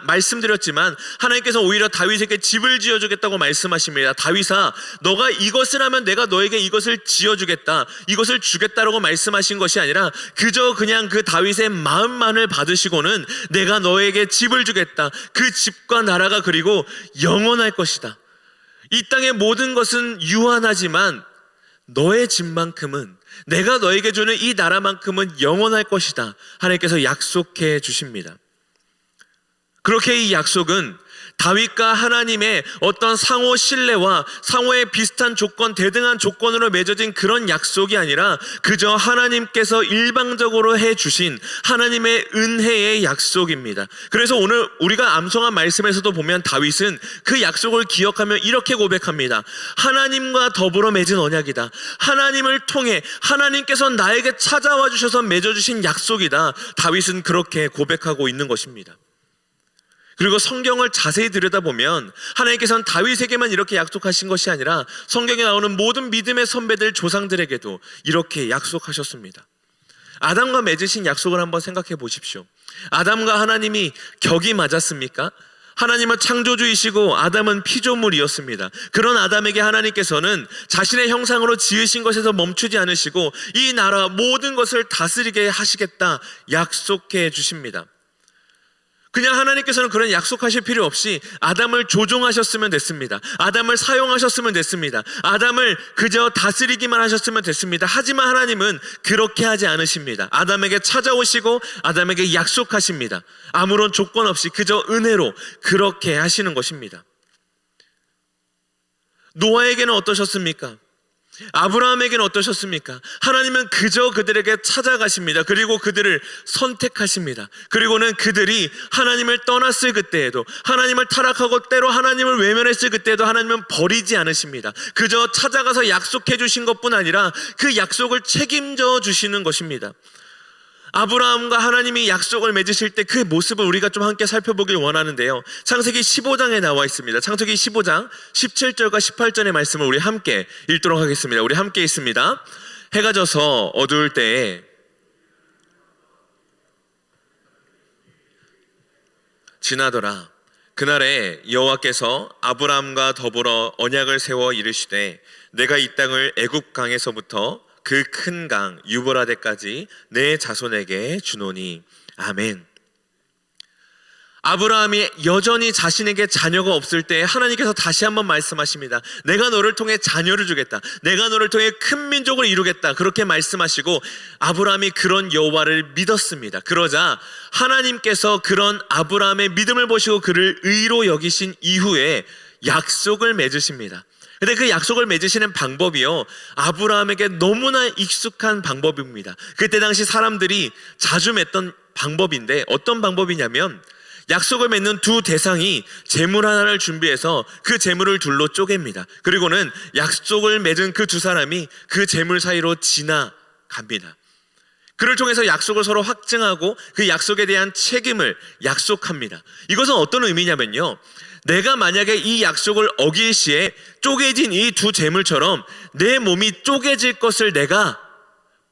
말씀드렸지만 하나님께서 오히려 다윗에게 집을 지어주겠다고 말씀하십니다. 다윗아, 너가 이것을 하면 내가 너에게 이것을 지어주겠다, 이것을 주겠다라고 말씀하신 것이 아니라 그저 그냥 그 다윗의 마음만을 받으시고는 내가 너에게 집을 주겠다, 그 집과 나라가 그리고 영원할 것이다, 이 땅의 모든 것은 유한하지만 너의 집만큼은, 내가 너에게 주는 이 나라만큼은 영원할 것이다, 하나님께서 약속해 주십니다. 그렇게 이 약속은 다윗과 하나님의 어떤 상호 신뢰와 상호의 비슷한 조건, 대등한 조건으로 맺어진 그런 약속이 아니라 그저 하나님께서 일방적으로 해주신 하나님의 은혜의 약속입니다. 그래서 오늘 우리가 암송한 말씀에서도 보면 다윗은 그 약속을 기억하며 이렇게 고백합니다. 하나님과 더불어 맺은 언약이다. 하나님을 통해 하나님께서 나에게 찾아와 주셔서 맺어주신 약속이다. 다윗은 그렇게 고백하고 있는 것입니다. 그리고 성경을 자세히 들여다보면 하나님께서는 다윗에게만 이렇게 약속하신 것이 아니라 성경에 나오는 모든 믿음의 선배들, 조상들에게도 이렇게 약속하셨습니다. 아담과 맺으신 약속을 한번 생각해 보십시오. 아담과 하나님이 격이 맞았습니까? 하나님은 창조주이시고 아담은 피조물이었습니다. 그런 아담에게 하나님께서는 자신의 형상으로 지으신 것에서 멈추지 않으시고 이 나라 모든 것을 다스리게 하시겠다 약속해 주십니다. 그냥 하나님께서는 그런 약속하실 필요 없이 아담을 조종하셨으면 됐습니다. 아담을 사용하셨으면 됐습니다. 아담을 그저 다스리기만 하셨으면 됐습니다. 하지만 하나님은 그렇게 하지 않으십니다. 아담에게 찾아오시고 아담에게 약속하십니다. 아무런 조건 없이 그저 은혜로 그렇게 하시는 것입니다. 노아에게는 어떠셨습니까? 아브라함에게는 어떠셨습니까? 하나님은 그저 그들에게 찾아가십니다. 그리고 그들을 선택하십니다. 그리고는 그들이 하나님을 떠났을 그때에도, 하나님을 타락하고 때로 하나님을 외면했을 그때에도 하나님은 버리지 않으십니다. 그저 찾아가서 약속해 주신 것뿐 아니라 그 약속을 책임져 주시는 것입니다. 아브라함과 하나님이 약속을 맺으실 때 그 모습을 우리가 좀 함께 살펴보길 원하는데요. 창세기 15장에 나와 있습니다. 창세기 15장 17절과 18절의 말씀을 우리 함께 읽도록 하겠습니다. 우리 함께 있습니다. 해가 져서 어두울 때에 지나더라. 그날에 여호와께서 아브라함과 더불어 언약을 세워 이르시되 내가 이 땅을 애굽 강에서부터 그 큰 강 유브라데까지 내 자손에게 주노니. 아멘. 아브라함이 여전히 자신에게 자녀가 없을 때 하나님께서 다시 한번 말씀하십니다. 내가 너를 통해 자녀를 주겠다. 내가 너를 통해 큰 민족을 이루겠다. 그렇게 말씀하시고 아브라함이 그런 여호와를 믿었습니다. 그러자 하나님께서 그런 아브라함의 믿음을 보시고 그를 의로 여기신 이후에 약속을 맺으십니다. 근데 그 약속을 맺으시는 방법이요, 아브라함에게 너무나 익숙한 방법입니다. 그때 당시 사람들이 자주 맺던 방법인데 어떤 방법이냐면 약속을 맺는 두 대상이 재물 하나를 준비해서 그 재물을 둘로 쪼갭니다. 그리고는 약속을 맺은 그 두 사람이 그 재물 사이로 지나갑니다. 그를 통해서 약속을 서로 확증하고 그 약속에 대한 책임을 약속합니다. 이것은 어떤 의미냐면요, 내가 만약에 이 약속을 어길 시에 쪼개진 이 두 재물처럼 내 몸이 쪼개질 것을 내가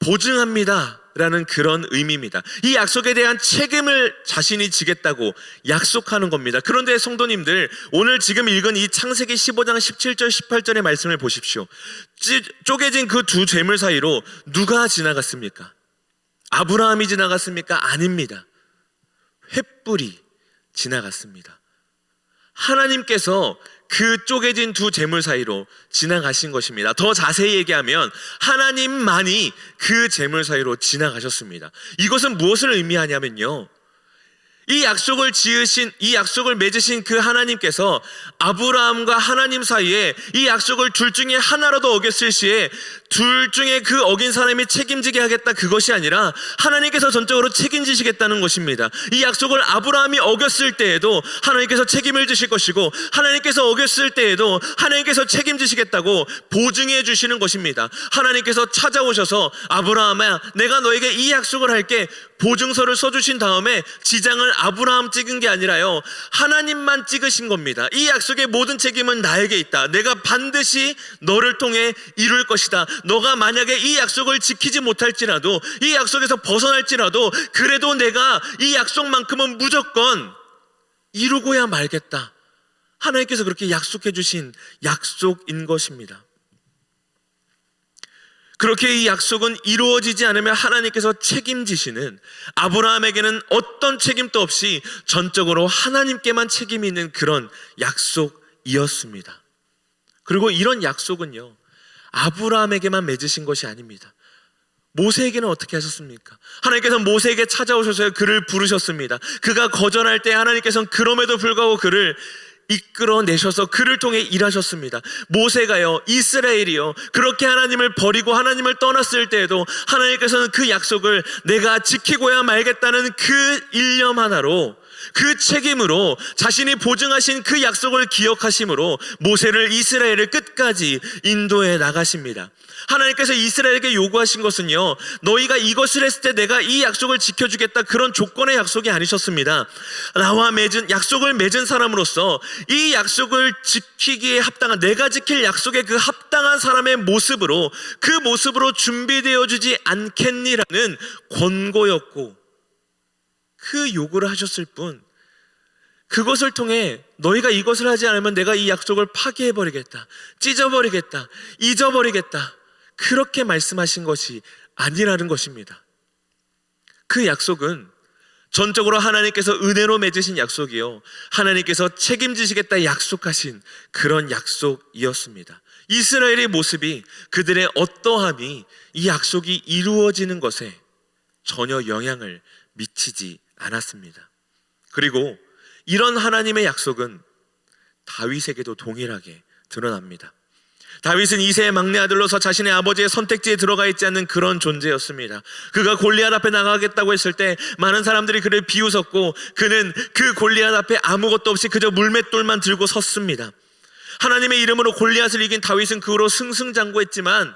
보증합니다 라는 그런 의미입니다. 이 약속에 대한 책임을 자신이 지겠다고 약속하는 겁니다. 그런데 성도님들, 오늘 지금 읽은 이 창세기 15장 17절 18절의 말씀을 보십시오. 쪼개진 그 두 재물 사이로 누가 지나갔습니까? 아브라함이 지나갔습니까? 아닙니다. 횃불이 지나갔습니다. 하나님께서 그 쪼개진 두 재물 사이로 지나가신 것입니다. 더 자세히 얘기하면 하나님만이 그 재물 사이로 지나가셨습니다. 이것은 무엇을 의미하냐면요, 이 약속을 맺으신 그 하나님께서 아브라함과 하나님 사이에 이 약속을 둘 중에 하나라도 어겼을 시에 둘 중에 그 어긴 사람이 책임지게 하겠다, 그것이 아니라 하나님께서 전적으로 책임지시겠다는 것입니다. 이 약속을 아브라함이 어겼을 때에도 하나님께서 책임을 지실 것이고, 하나님께서 어겼을 때에도 하나님께서 책임지시겠다고 보증해 주시는 것입니다. 하나님께서 찾아오셔서 아브라함아, 내가 너에게 이 약속을 할게, 보증서를 써주신 다음에 지장을 아브라함 찍은 게 아니라요, 하나님만 찍으신 겁니다. 이 약속의 모든 책임은 나에게 있다. 내가 반드시 너를 통해 이룰 것이다. 너가 만약에 이 약속을 지키지 못할지라도, 이 약속에서 벗어날지라도, 그래도 내가 이 약속만큼은 무조건 이루고야 말겠다. 하나님께서 그렇게 약속해 주신 약속인 것입니다. 그렇게 이 약속은 이루어지지 않으면 하나님께서 책임지시는, 아브라함에게는 어떤 책임도 없이 전적으로 하나님께만 책임이 있는 그런 약속이었습니다. 그리고 이런 약속은요, 아브라함에게만 맺으신 것이 아닙니다. 모세에게는 어떻게 하셨습니까? 하나님께서 모세에게 찾아오셔서 그를 부르셨습니다. 그가 거절할 때 하나님께서는 그럼에도 불구하고 그를 이끌어내셔서 그를 통해 일하셨습니다. 모세가요, 이스라엘이요, 그렇게 하나님을 버리고 하나님을 떠났을 때에도 하나님께서는 그 약속을 내가 지키고야 말겠다는 그 일념 하나로, 그 책임으로, 자신이 보증하신 그 약속을 기억하심으로 모세를, 이스라엘을 끝까지 인도해 나가십니다. 하나님께서 이스라엘에게 요구하신 것은요, 너희가 이것을 했을 때 내가 이 약속을 지켜주겠다, 그런 조건의 약속이 아니셨습니다. 나와 약속을 맺은 사람으로서 이 약속을 지키기에 합당한, 내가 지킬 약속의 그 합당한 사람의 모습으로, 그 모습으로 준비되어 주지 않겠니라는 권고였고, 그 요구를 하셨을 뿐, 그것을 통해 너희가 이것을 하지 않으면 내가 이 약속을 파기해버리겠다, 찢어버리겠다, 잊어버리겠다, 그렇게 말씀하신 것이 아니라는 것입니다. 그 약속은 전적으로 하나님께서 은혜로 맺으신 약속이요, 하나님께서 책임지시겠다 약속하신 그런 약속이었습니다. 이스라엘의 모습이, 그들의 어떠함이 이 약속이 이루어지는 것에 전혀 영향을 미치지 않았습니다. 그리고 이런 하나님의 약속은 다윗에게도 동일하게 드러납니다. 다윗은 이새의 막내 아들로서 자신의 아버지의 선택지에 들어가 있지 않는 그런 존재였습니다. 그가 골리앗 앞에 나가겠다고 했을 때 많은 사람들이 그를 비웃었고, 그는 그 골리앗 앞에 아무것도 없이 그저 물맷돌만 들고 섰습니다. 하나님의 이름으로 골리앗을 이긴 다윗은 그 후로 승승장구했지만,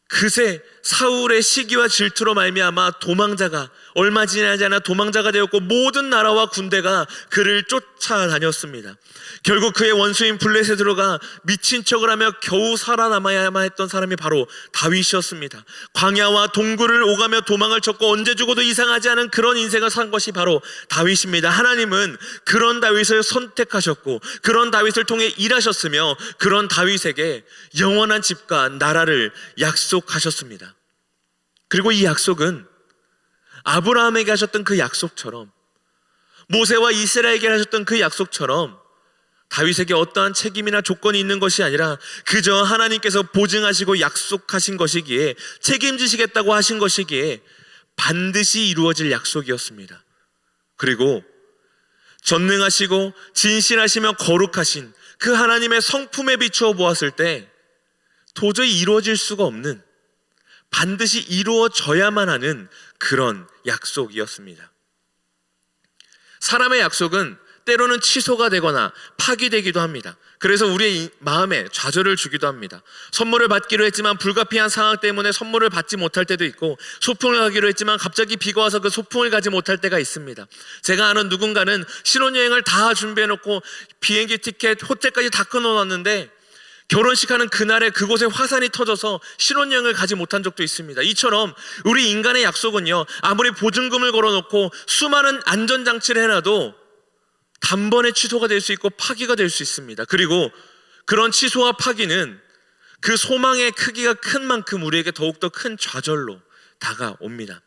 그새 사울의 시기와 질투로 말미암아 도망자가, 얼마 지나지 않아 도망자가 되었고, 모든 나라와 군대가 그를 쫓아다녔습니다. 결국 그의 원수인 블레셋에 들어가 미친 척을 하며 겨우 살아남아야만 했던 사람이 바로 다윗이었습니다. 광야와 동굴을 오가며 도망을 쳤고 언제 죽어도 이상하지 않은 그런 인생을 산 것이 바로 다윗입니다. 하나님은 그런 다윗을 선택하셨고, 그런 다윗을 통해 일하셨으며, 그런 다윗에게 영원한 집과 나라를 약속하셨습니다. 그리고 이 약속은 아브라함에게 하셨던 그 약속처럼, 모세와 이스라엘에게 하셨던 그 약속처럼 다윗에게 어떠한 책임이나 조건이 있는 것이 아니라 그저 하나님께서 보증하시고 약속하신 것이기에, 책임지시겠다고 하신 것이기에 반드시 이루어질 약속이었습니다. 그리고 전능하시고 진실하시며 거룩하신 그 하나님의 성품에 비추어 보았을 때 도저히 이루어질 수가 없는, 반드시 이루어져야만 하는 그런 약속이었습니다. 사람의 약속은 때로는 취소가 되거나 파기되기도 합니다. 그래서 우리의 마음에 좌절을 주기도 합니다. 선물을 받기로 했지만 불가피한 상황 때문에 선물을 받지 못할 때도 있고, 소풍을 가기로 했지만 갑자기 비가 와서 그 소풍을 가지 못할 때가 있습니다. 제가 아는 누군가는 신혼여행을 다 준비해놓고 비행기 티켓, 호텔까지 다 끊어놨는데 결혼식하는 그날에 그곳에 화산이 터져서 신혼여행을 가지 못한 적도 있습니다. 이처럼 우리 인간의 약속은요, 아무리 보증금을 걸어놓고 수많은 안전장치를 해놔도 단번에 취소가 될 수 있고 파기가 될 수 있습니다. 그리고 그런 취소와 파기는 그 소망의 크기가 큰 만큼 우리에게 더욱더 큰 좌절로 다가옵니다.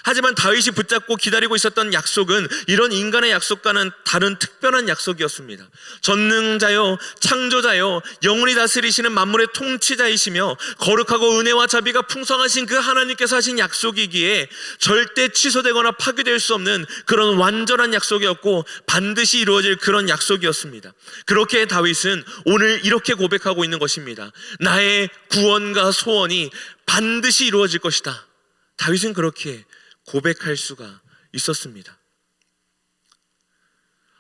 하지만 다윗이 붙잡고 기다리고 있었던 약속은 이런 인간의 약속과는 다른 특별한 약속이었습니다. 전능자요, 창조자요, 영원히 다스리시는 만물의 통치자이시며 거룩하고 은혜와 자비가 풍성하신 그 하나님께서 하신 약속이기에 절대 취소되거나 파괴될 수 없는 그런 완전한 약속이었고 반드시 이루어질 그런 약속이었습니다. 그렇게 다윗은 오늘 이렇게 고백하고 있는 것입니다. 나의 구원과 소원이 반드시 이루어질 것이다. 다윗은 그렇게 고백할 수가 있었습니다.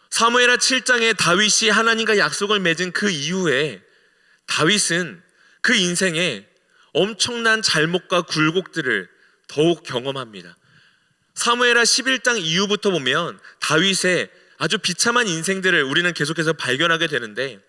사무엘하 7장에 다윗이 하나님과 약속을 맺은 그 이후에 다윗은 그 인생에 엄청난 잘못과 굴곡들을 더욱 경험합니다. 사무엘하 11장 이후부터 보면 다윗의 아주 비참한 인생들을 우리는 계속해서 발견하게 되는데,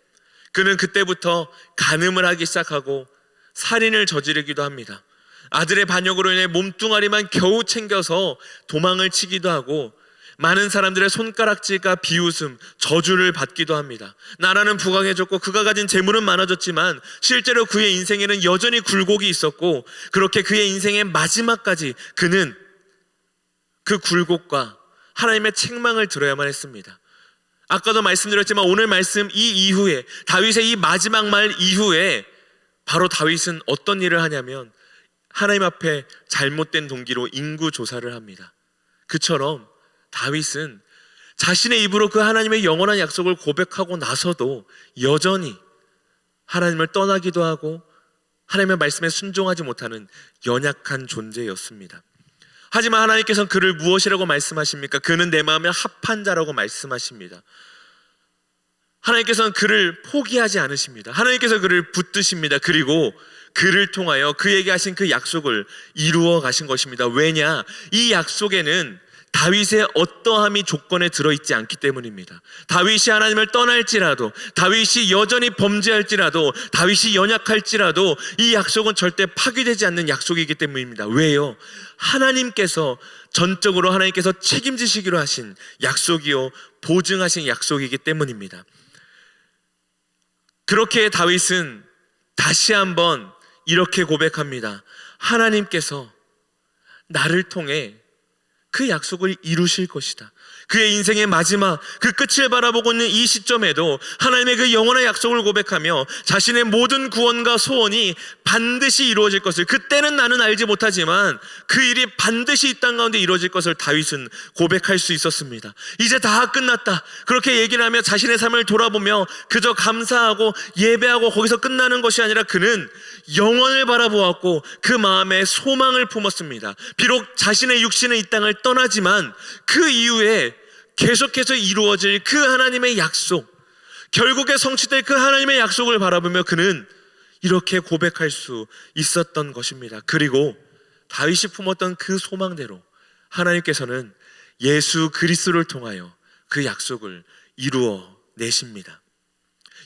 그는 그때부터 간음을 하기 시작하고 살인을 저지르기도 합니다. 아들의 반역으로 인해 몸뚱아리만 겨우 챙겨서 도망을 치기도 하고, 많은 사람들의 손가락질과 비웃음, 저주를 받기도 합니다. 나라는 부강해졌고 그가 가진 재물은 많아졌지만 실제로 그의 인생에는 여전히 굴곡이 있었고, 그렇게 그의 인생의 마지막까지 그는 그 굴곡과 하나님의 책망을 들어야만 했습니다. 아까도 말씀드렸지만 오늘 말씀 이 이후에, 다윗의 이 마지막 말 이후에 바로 다윗은 어떤 일을 하냐면 하나님 앞에 잘못된 동기로 인구 조사를 합니다. 그처럼 다윗은 자신의 입으로 그 하나님의 영원한 약속을 고백하고 나서도 여전히 하나님을 떠나기도 하고 하나님의 말씀에 순종하지 못하는 연약한 존재였습니다. 하지만 하나님께서는 그를 무엇이라고 말씀하십니까? 그는 내 마음에 합한 자라고 말씀하십니다. 하나님께서는 그를 포기하지 않으십니다. 하나님께서 그를 붙드십니다. 그리고 그를 통하여 그에게 하신 그 약속을 이루어 가신 것입니다. 왜냐? 이 약속에는 다윗의 어떠함이 조건에 들어있지 않기 때문입니다. 다윗이 하나님을 떠날지라도, 다윗이 여전히 범죄할지라도, 다윗이 연약할지라도 이 약속은 절대 파괴되지 않는 약속이기 때문입니다. 왜요? 하나님께서 전적으로 하나님께서 책임지시기로 하신 약속이요, 보증하신 약속이기 때문입니다. 그렇게 다윗은 다시 한번 이렇게 고백합니다. 하나님께서 나를 통해 그 약속을 이루실 것이다. 그의 인생의 마지막 그 끝을 바라보고 있는 이 시점에도 하나님의 그 영원한 약속을 고백하며 자신의 모든 구원과 소원이 반드시 이루어질 것을, 그때는 나는 알지 못하지만 그 일이 반드시 이 땅 가운데 이루어질 것을 다윗은 고백할 수 있었습니다. 이제 다 끝났다, 그렇게 얘기를 하며 자신의 삶을 돌아보며 그저 감사하고 예배하고 거기서 끝나는 것이 아니라 그는 영원을 바라보았고 그 마음에 소망을 품었습니다. 비록 자신의 육신은 이 땅을 떠나지만 그 이후에 계속해서 이루어질 그 하나님의 약속, 결국에 성취될 그 하나님의 약속을 바라보며 그는 이렇게 고백할 수 있었던 것입니다. 그리고 다윗이 품었던 그 소망대로 하나님께서는 예수 그리스도를 통하여 그 약속을 이루어 내십니다.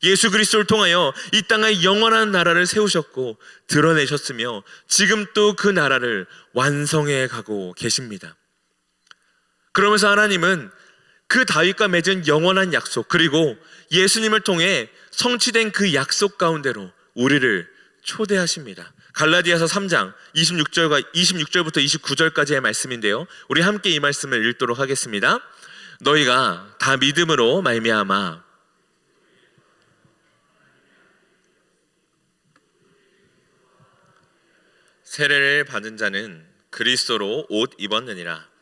예수 그리스도를 통하여 이 땅에 영원한 나라를 세우셨고 드러내셨으며 지금 또 그 나라를 완성해 가고 계십니다. 그러면서 하나님은 그 다윗과 맺은 영원한 약속, 그리고 예수님을 통해 성취된 그 약속 가운데로 우리를 초대하십니다. 갈라디아서 3장 26절부터 29절까지의 말씀인데요, 우리 함께 이 말씀을 읽도록 하겠습니다. 너희가 다 믿음으로 말미암아 세례를 받은 자는 그리스도로 옷 입었느니라.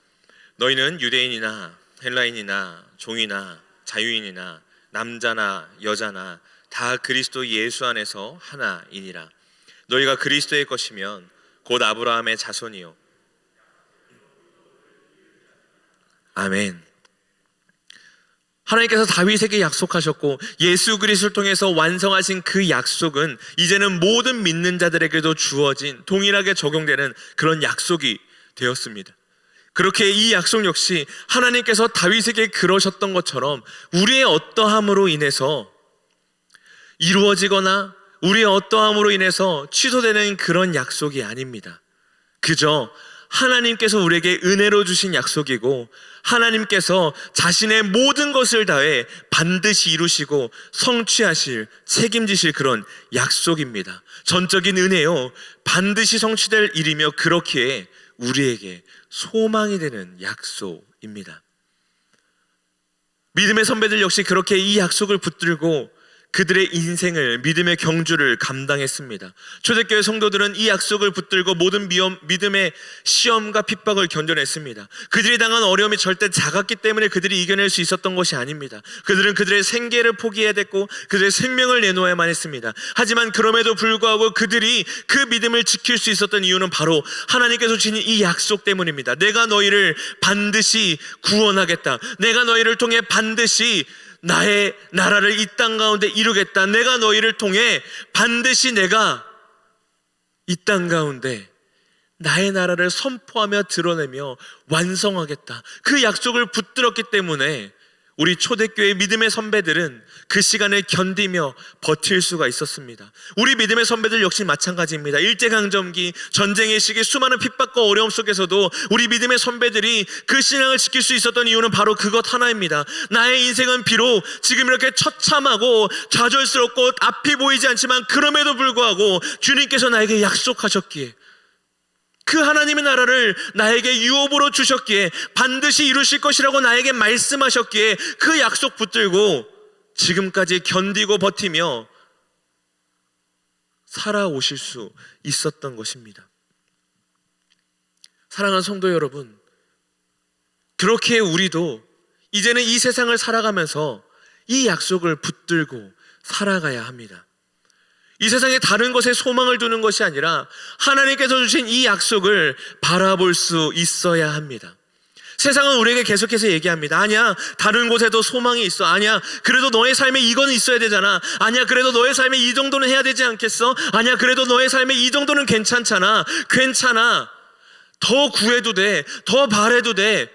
너희는 유대인이나 헬라인이나 종이나 자유인이나 남자나 여자나 다 그리스도 예수 안에서 하나이니라. 너희가 그리스도의 것이면 곧 아브라함의 자손이요. 아멘. 하나님께서 다윗에게 약속하셨고 예수 그리스도를 통해서 완성하신 그 약속은 이제는 모든 믿는 자들에게도 주어진 동일하게 적용되는 그런 약속이 되었습니다. 그렇게 이 약속 역시 하나님께서 다윗에게 그러셨던 것처럼 우리의 어떠함으로 인해서 이루어지거나 우리의 어떠함으로 인해서 취소되는 그런 약속이 아닙니다. 그저 하나님께서 우리에게 은혜로 주신 약속이고 하나님께서 자신의 모든 것을 다해 반드시 이루시고 성취하실, 책임지실 그런 약속입니다. 전적인 은혜요, 반드시 성취될 일이며 그렇기에 우리에게 소망이 되는 약속입니다. 믿음의 선배들 역시 그렇게 이 약속을 붙들고 그들의 인생을, 믿음의 경주를 감당했습니다. 초대교회 성도들은 이 약속을 붙들고 모든 믿음의 시험과 핍박을 견뎌냈습니다. 그들이 당한 어려움이 절대 작았기 때문에 그들이 이겨낼 수 있었던 것이 아닙니다. 그들은 그들의 생계를 포기해야 됐고 그들의 생명을 내놓아야만 했습니다. 하지만 그럼에도 불구하고 그들이 그 믿음을 지킬 수 있었던 이유는 바로 하나님께서 주신 이 약속 때문입니다. 내가 너희를 반드시 구원하겠다. 내가 너희를 통해 반드시 나의 나라를 이 땅 가운데 이루겠다. 내가 너희를 통해 반드시 내가 이 땅 가운데 나의 나라를 선포하며 드러내며 완성하겠다. 그 약속을 붙들었기 때문에 우리 초대교회 믿음의 선배들은 그 시간을 견디며 버틸 수가 있었습니다. 우리 믿음의 선배들 역시 마찬가지입니다. 일제강점기, 전쟁의 시기, 수많은 핍박과 어려움 속에서도 우리 믿음의 선배들이 그 신앙을 지킬 수 있었던 이유는 바로 그것 하나입니다. 나의 인생은 비록 지금 이렇게 처참하고 좌절스럽고 앞이 보이지 않지만 그럼에도 불구하고 주님께서 나에게 약속하셨기에, 그 하나님의 나라를 나에게 유업으로 주셨기에, 반드시 이루실 것이라고 나에게 말씀하셨기에 그 약속 붙들고 지금까지 견디고 버티며 살아오실 수 있었던 것입니다. 사랑하는 성도 여러분, 그렇게 우리도 이제는 이 세상을 살아가면서 이 약속을 붙들고 살아가야 합니다. 이 세상에 다른 것에 소망을 두는 것이 아니라 하나님께서 주신 이 약속을 바라볼 수 있어야 합니다. 세상은 우리에게 계속해서 얘기합니다. 아니야, 다른 곳에도 소망이 있어. 아니야, 그래도 너의 삶에 이건 있어야 되잖아. 아니야, 그래도 너의 삶에 이 정도는 해야 되지 않겠어? 아니야, 그래도 너의 삶에 이 정도는 괜찮잖아. 괜찮아. 더 구해도 돼. 더 바래도 돼.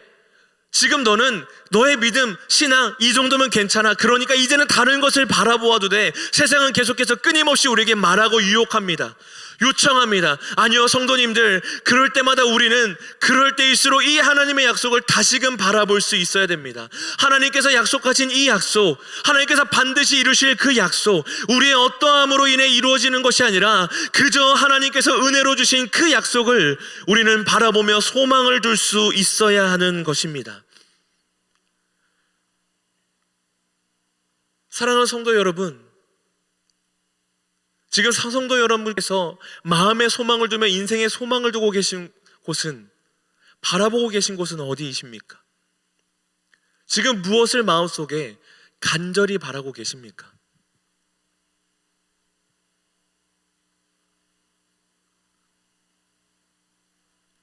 지금 너는 너의 믿음, 신앙 이 정도면 괜찮아. 그러니까 이제는 다른 것을 바라보아도 돼. 세상은 계속해서 끊임없이 우리에게 말하고 유혹합니다. 요청합니다. 아니요, 성도님들, 그럴 때마다 우리는 그럴 때일수록 이 하나님의 약속을 다시금 바라볼 수 있어야 됩니다. 하나님께서 약속하신 이 약속, 하나님께서 반드시 이루실 그 약속, 우리의 어떠함으로 인해 이루어지는 것이 아니라 그저 하나님께서 은혜로 주신 그 약속을 우리는 바라보며 소망을 둘 수 있어야 하는 것입니다. 사랑하는 성도 여러분, 지금 성도 여러분께서 마음의 소망을 두며 인생의 소망을 두고 계신 곳은, 바라보고 계신 곳은 어디이십니까? 지금 무엇을 마음속에 간절히 바라고 계십니까?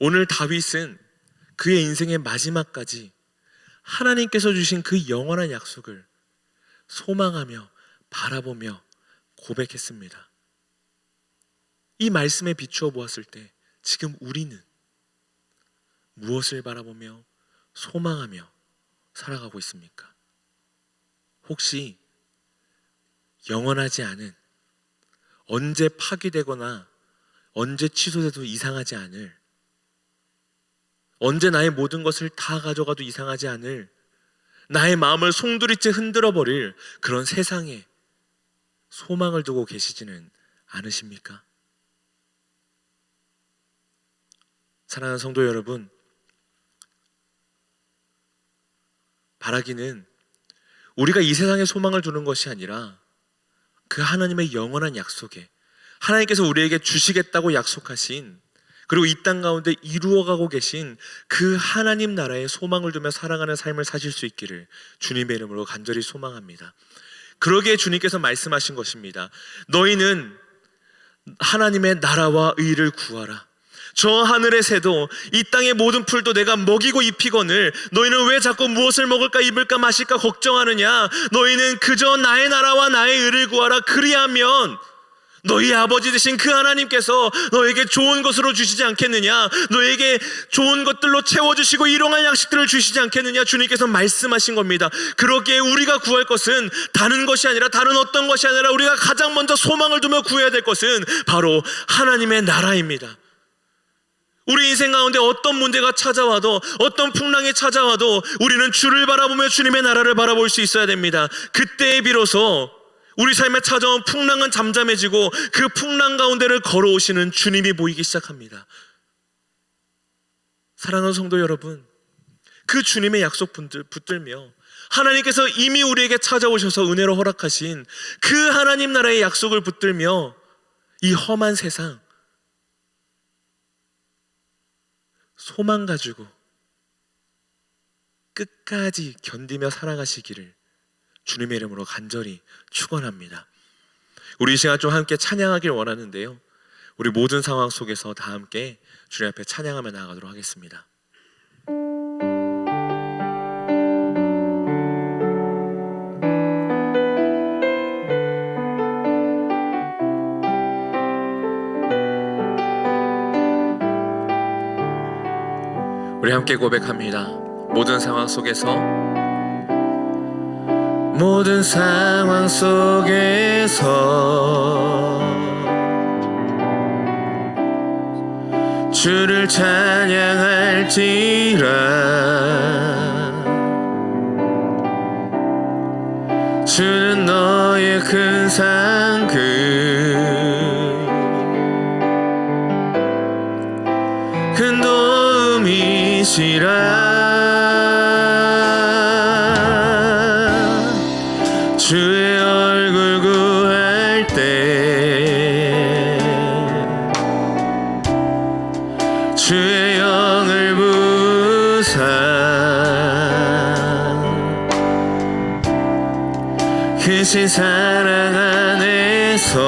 오늘 다윗은 그의 인생의 마지막까지 하나님께서 주신 그 영원한 약속을 소망하며 바라보며 고백했습니다. 이 말씀에 비추어 보았을 때 지금 우리는 무엇을 바라보며 소망하며 살아가고 있습니까? 혹시 영원하지 않은, 언제 파기되거나 언제 취소돼도 이상하지 않을, 언제 나의 모든 것을 다 가져가도 이상하지 않을, 나의 마음을 송두리째 흔들어버릴 그런 세상에 소망을 두고 계시지는 않으십니까? 사랑하는 성도 여러분, 바라기는 우리가 이 세상에 소망을 두는 것이 아니라 그 하나님의 영원한 약속에, 하나님께서 우리에게 주시겠다고 약속하신, 그리고 이 땅 가운데 이루어가고 계신 그 하나님 나라에 소망을 두며 살아가는 삶을 사실 수 있기를 주님의 이름으로 간절히 소망합니다. 그러기에 주님께서 말씀하신 것입니다. 너희는 하나님의 나라와 의를 구하라. 저 하늘의 새도 이 땅의 모든 풀도 내가 먹이고 입히거늘 너희는 왜 자꾸 무엇을 먹을까 입을까 마실까 걱정하느냐? 너희는 그저 나의 나라와 나의 의를 구하라. 그리하면 너희 아버지 되신 그 하나님께서 너에게 좋은 것으로 주시지 않겠느냐? 너에게 좋은 것들로 채워주시고 일용할 양식들을 주시지 않겠느냐? 주님께서 말씀하신 겁니다. 그러기에 우리가 구할 것은 다른 것이 아니라, 다른 어떤 것이 아니라, 우리가 가장 먼저 소망을 두며 구해야 될 것은 바로 하나님의 나라입니다. 우리 인생 가운데 어떤 문제가 찾아와도, 어떤 풍랑이 찾아와도 우리는 주를 바라보며 주님의 나라를 바라볼 수 있어야 됩니다. 그때에 비로소 우리 삶에 찾아온 풍랑은 잠잠해지고 그 풍랑 가운데를 걸어오시는 주님이 보이기 시작합니다. 사랑하는 성도 여러분, 그 주님의 약속 붙들며 하나님께서 이미 우리에게 찾아오셔서 은혜로 허락하신 그 하나님 나라의 약속을 붙들며 이 험한 세상 소망 가지고 끝까지 견디며 살아가시기를 주님의 이름으로 간절히 축원합니다. 우리 이 시간 좀 함께 찬양하길 원하는데요, 우리 모든 상황 속에서 다 함께 주님 앞에 찬양하며 나아가도록 하겠습니다. 우리 함께 고백합니다. 모든 상황 속에서, 모든 상황 속에서 주를 찬양할지라. 주는 너의 큰 상급, 큰 도움이시라. 주의 얼굴 구할 때 주의 영을 부사 크신 사랑 안에서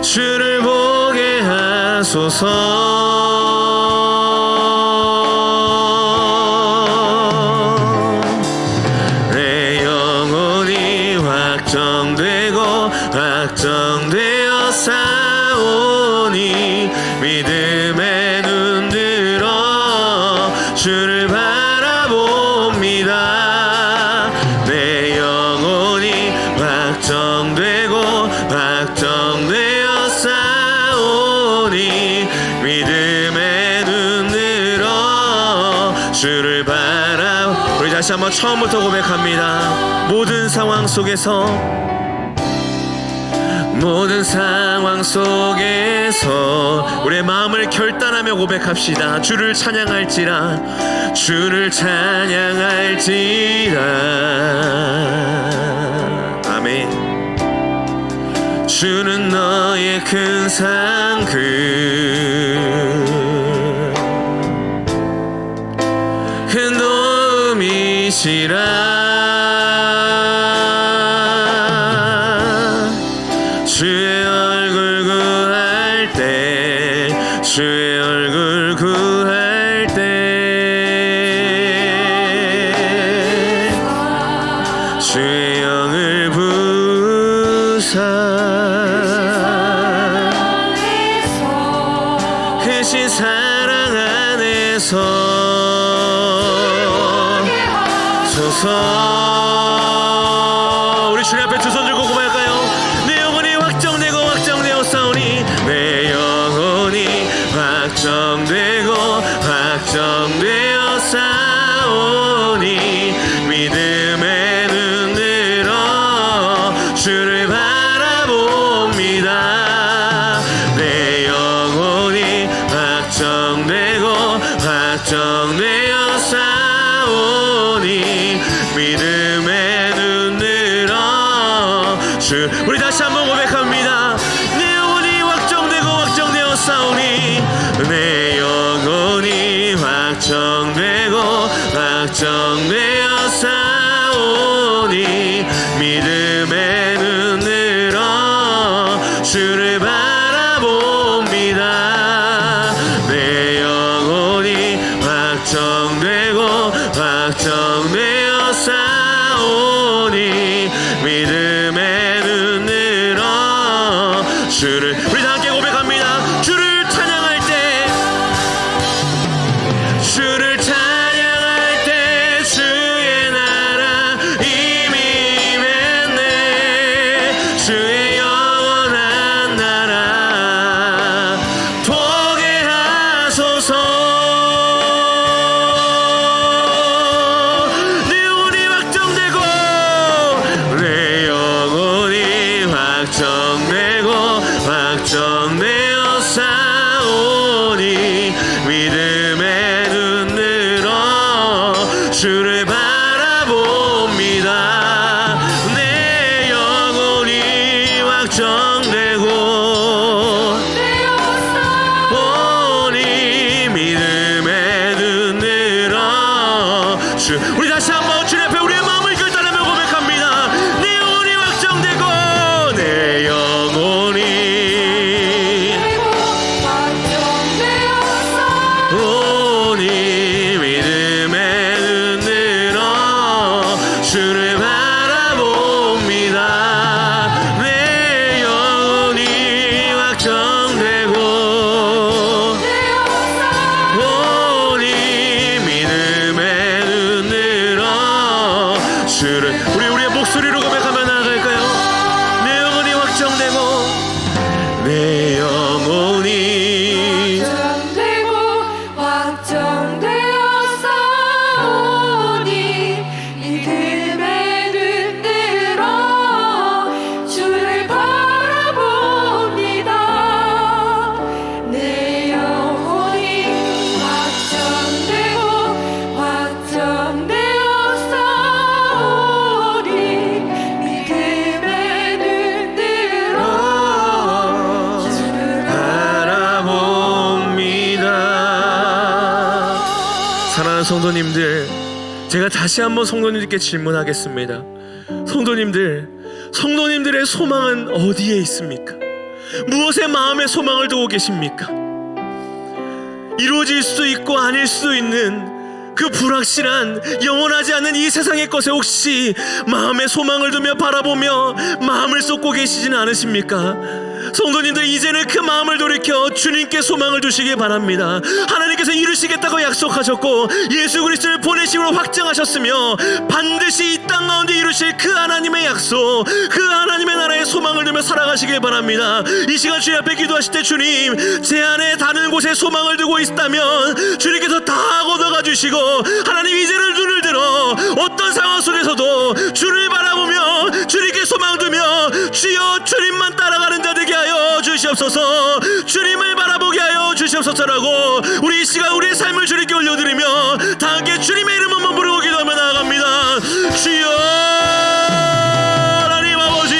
주를 보게 하소서. 확정되어 싸우니 믿음에 눈들어 주를 바라봅니다. 내 영혼이 확정되어 싸우니 믿음에 눈들어 주를 우리 다시 한번 처음부터 고백합니다. 모든 상황 속에서, 모든 상황 속에서 우리의 마음을 결단하며 고백합시다. 주를 찬양할지라, 주를 찬양할지라. 아멘. 주는 너의 큰 상급, 큰 도움이시라. 주의 얼굴 구할 때, 주의 얼굴 구할 때 주의 영을 부사 크신 사랑 안에서 소서. 우리 주님 앞에 두 손 들고 고백할까요? 내 영혼이 확정되어 싸우니, 내 영혼이 확정되어 싸우니 믿음에 눈들어 주를 바라봅니다. 내 영혼이 확정되어 싸우니 믿음에 눈들어 우리 다시 한번 고백합니다. 내 영혼이 확정되어 싸우니, 내 영혼이 확정되어 싸우니 믿음에 눈들어 주 주를 우리 다 함께 고백합니다. 주를 찬양할 때 주를 찬양할 때 주의 나라 이미 임했네. 주의 영원한 나라 보게 하소서. 내 영혼이 확정되고 내 영혼이 확정되고 확정되어 싸우니 믿음의 눈 들어 주를 바라봅니다. 내 영혼이 확정되고 오니 믿음의 눈 들어 주. 우리 다시 한번 주님 앞에 우리의 마음을 결단하며 고백합니다. 내 영혼이 확정되고 내 영혼이 오니 믿음의 눈 들어 주를 바라봅니다. 내 영혼이 확정되고 오니 믿음의 눈 들어 주를. 우리의 목소리로 고백하며 나아갈까요? 내 영혼이 확정되고 내 영혼이 확정되어 싸우니 믿음의 눈 들어 주를 바라봅니다. 내 영혼이 확정되어 싸우니 믿음의 눈 들어 주를 바라봅니다. 사랑하는 성도님들, 제가 다시 한번 성도님들께 질문하겠습니다. 성도님들의 소망은 어디에 있습니까? 무엇에 마음의 소망을 두고 계십니까? 이루어질 수도 있고 아닐 수도 있는 그 불확실한 영원하지 않는 이 세상의 것에 혹시 마음의 소망을 두며 바라보며 마음을 쏟고 계시지는 않으십니까? 성도님들, 이제는 그 마음을 돌이켜 주님께 소망을 두시기 바랍니다. 하나님께서 이루시겠다고 약속하셨고 예수 그리스도를 보내심으로 확정하셨으며 반드시 이 땅 가운데 이루실 그 하나님의 약속, 그 하나님의 나라의 소망을 두며 살아가시길 바랍니다. 이 시간 주님 앞에 기도하실 때 주님, 제 안에 다른 곳에 소망을 두고 있다면 주님께서 다 걷어가 주시고 하나님 이제는 눈을 들어 어떤 상황 속에서도 주를 바라보며 주님께 소망 두며 주여 주님만 따라가는 자 되게 하여 주시옵소서. 주님을 바라보게 하여 주시옵소서라고 우리 이 시간 우리의 삶을 주님께 올려드리며 다 함께 주님의 이름 한번 부르고 기도하며 나아갑니다. 주여 하나님 아버지,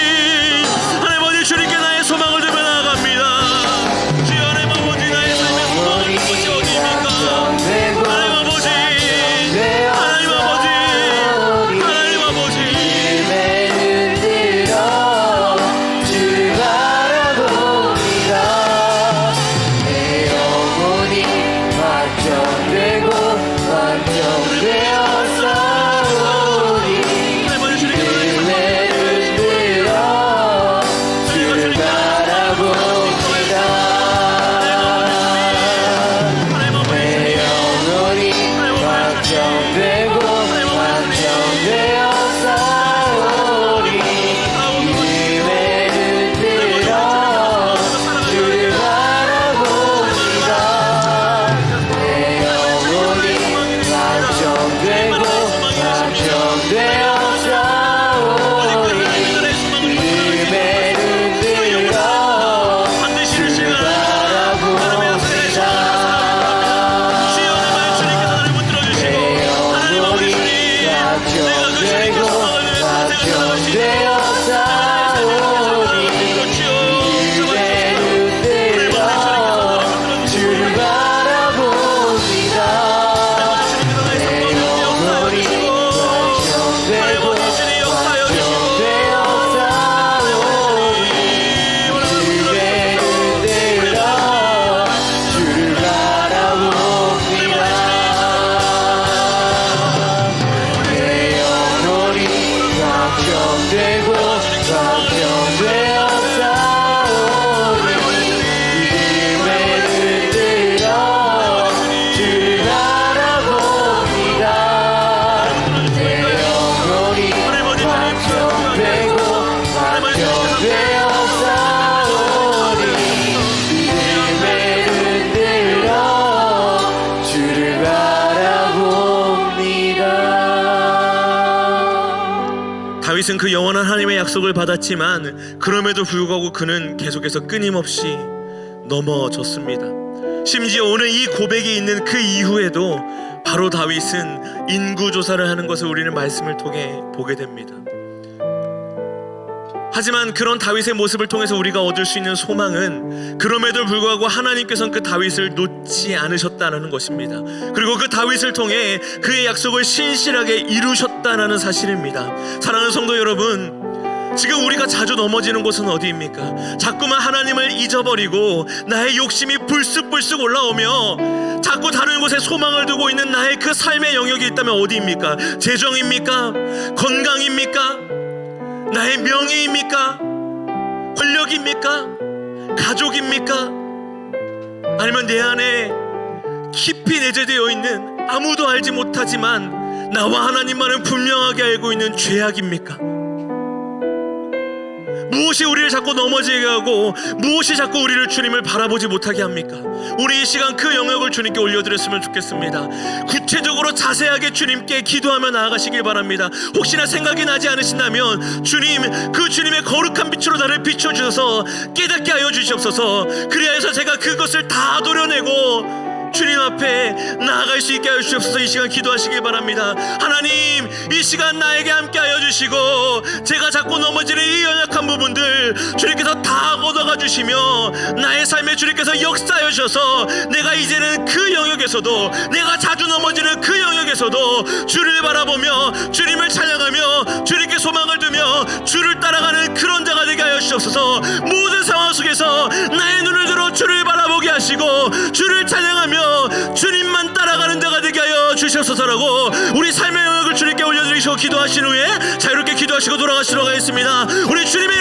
하나님 아버지, 주님께 나의 소망을 두며 나아갑니다. 주여 하나님 아버지, 나의 삶의 소망을 두는 곳이 어디입니까? 하나님 아버지, 하나님 아버지, 하나님 아버지, 하나님 아버지, 주님께 다윗은 그 영원한 하나님의 약속을 받았지만 그럼에도 불구하고 그는 계속해서 끊임없이 넘어졌습니다. 심지어 오늘 이 고백이 있는 그 이후에도 바로 다윗은 인구조사를 하는 것을 우리는 말씀을 통해 보게 됩니다. 하지만 그런 다윗의 모습을 통해서 우리가 얻을 수 있는 소망은 그럼에도 불구하고 하나님께서는 그 다윗을 놓지 않으셨다는 것입니다. 그리고 그 다윗을 통해 그의 약속을 신실하게 이루셨다는 사실입니다. 사랑하는 성도 여러분, 지금 우리가 자주 넘어지는 곳은 어디입니까? 자꾸만 하나님을 잊어버리고 나의 욕심이 불쑥불쑥 올라오며 자꾸 다른 곳에 소망을 두고 있는 나의 그 삶의 영역이 있다면 어디입니까? 재정입니까? 건강입니까? 나의 명예입니까? 권력입니까? 가족입니까? 아니면 내 안에 깊이 내재되어 있는 아무도 알지 못하지만 나와 하나님만은 분명하게 알고 있는 죄악입니까? 무엇이 우리를 자꾸 넘어지게 하고 무엇이 자꾸 우리를 주님을 바라보지 못하게 합니까? 우리 이 시간 그 영역을 주님께 올려드렸으면 좋겠습니다. 구체적으로 자세하게 주님께 기도하며 나아가시길 바랍니다. 혹시나 생각이 나지 않으신다면 주님, 그 주님의 거룩한 빛으로 나를 비춰주셔서 깨닫게 하여 주시옵소서. 그리하여 해서 제가 그것을 다 도려내고 주님 앞에 나아갈 수 있게 하여 주시옵소서. 이 시간 기도하시길 바랍니다. 하나님, 이 시간 나에게 함께 하여 주시고 제가 자꾸 넘어지는 이 연약한 부분들 주님께서 다 걷어가 주시며 나의 삶에 주님께서 역사하여 주셔서 내가 이제는 그 영역에서도, 내가 자주 넘어지는 그 영역에서도 주를 바라보며 주님을 찬양하며 주님께 소망을 두며 주를 따라가는 그런 자가 되게 하여 주시옵소서. 모든 상황 속에서 나의 눈을 들어 주를 바라보게 하시고 주를 찬양하며 주님만 따라가는 자가 되게 하여 주시옵소서라고 우리 삶의 영역을 주님께 올려드리시고 기도하신 후에 자유롭게 기도하시고 돌아가시도록 하겠습니다. 우리 주님의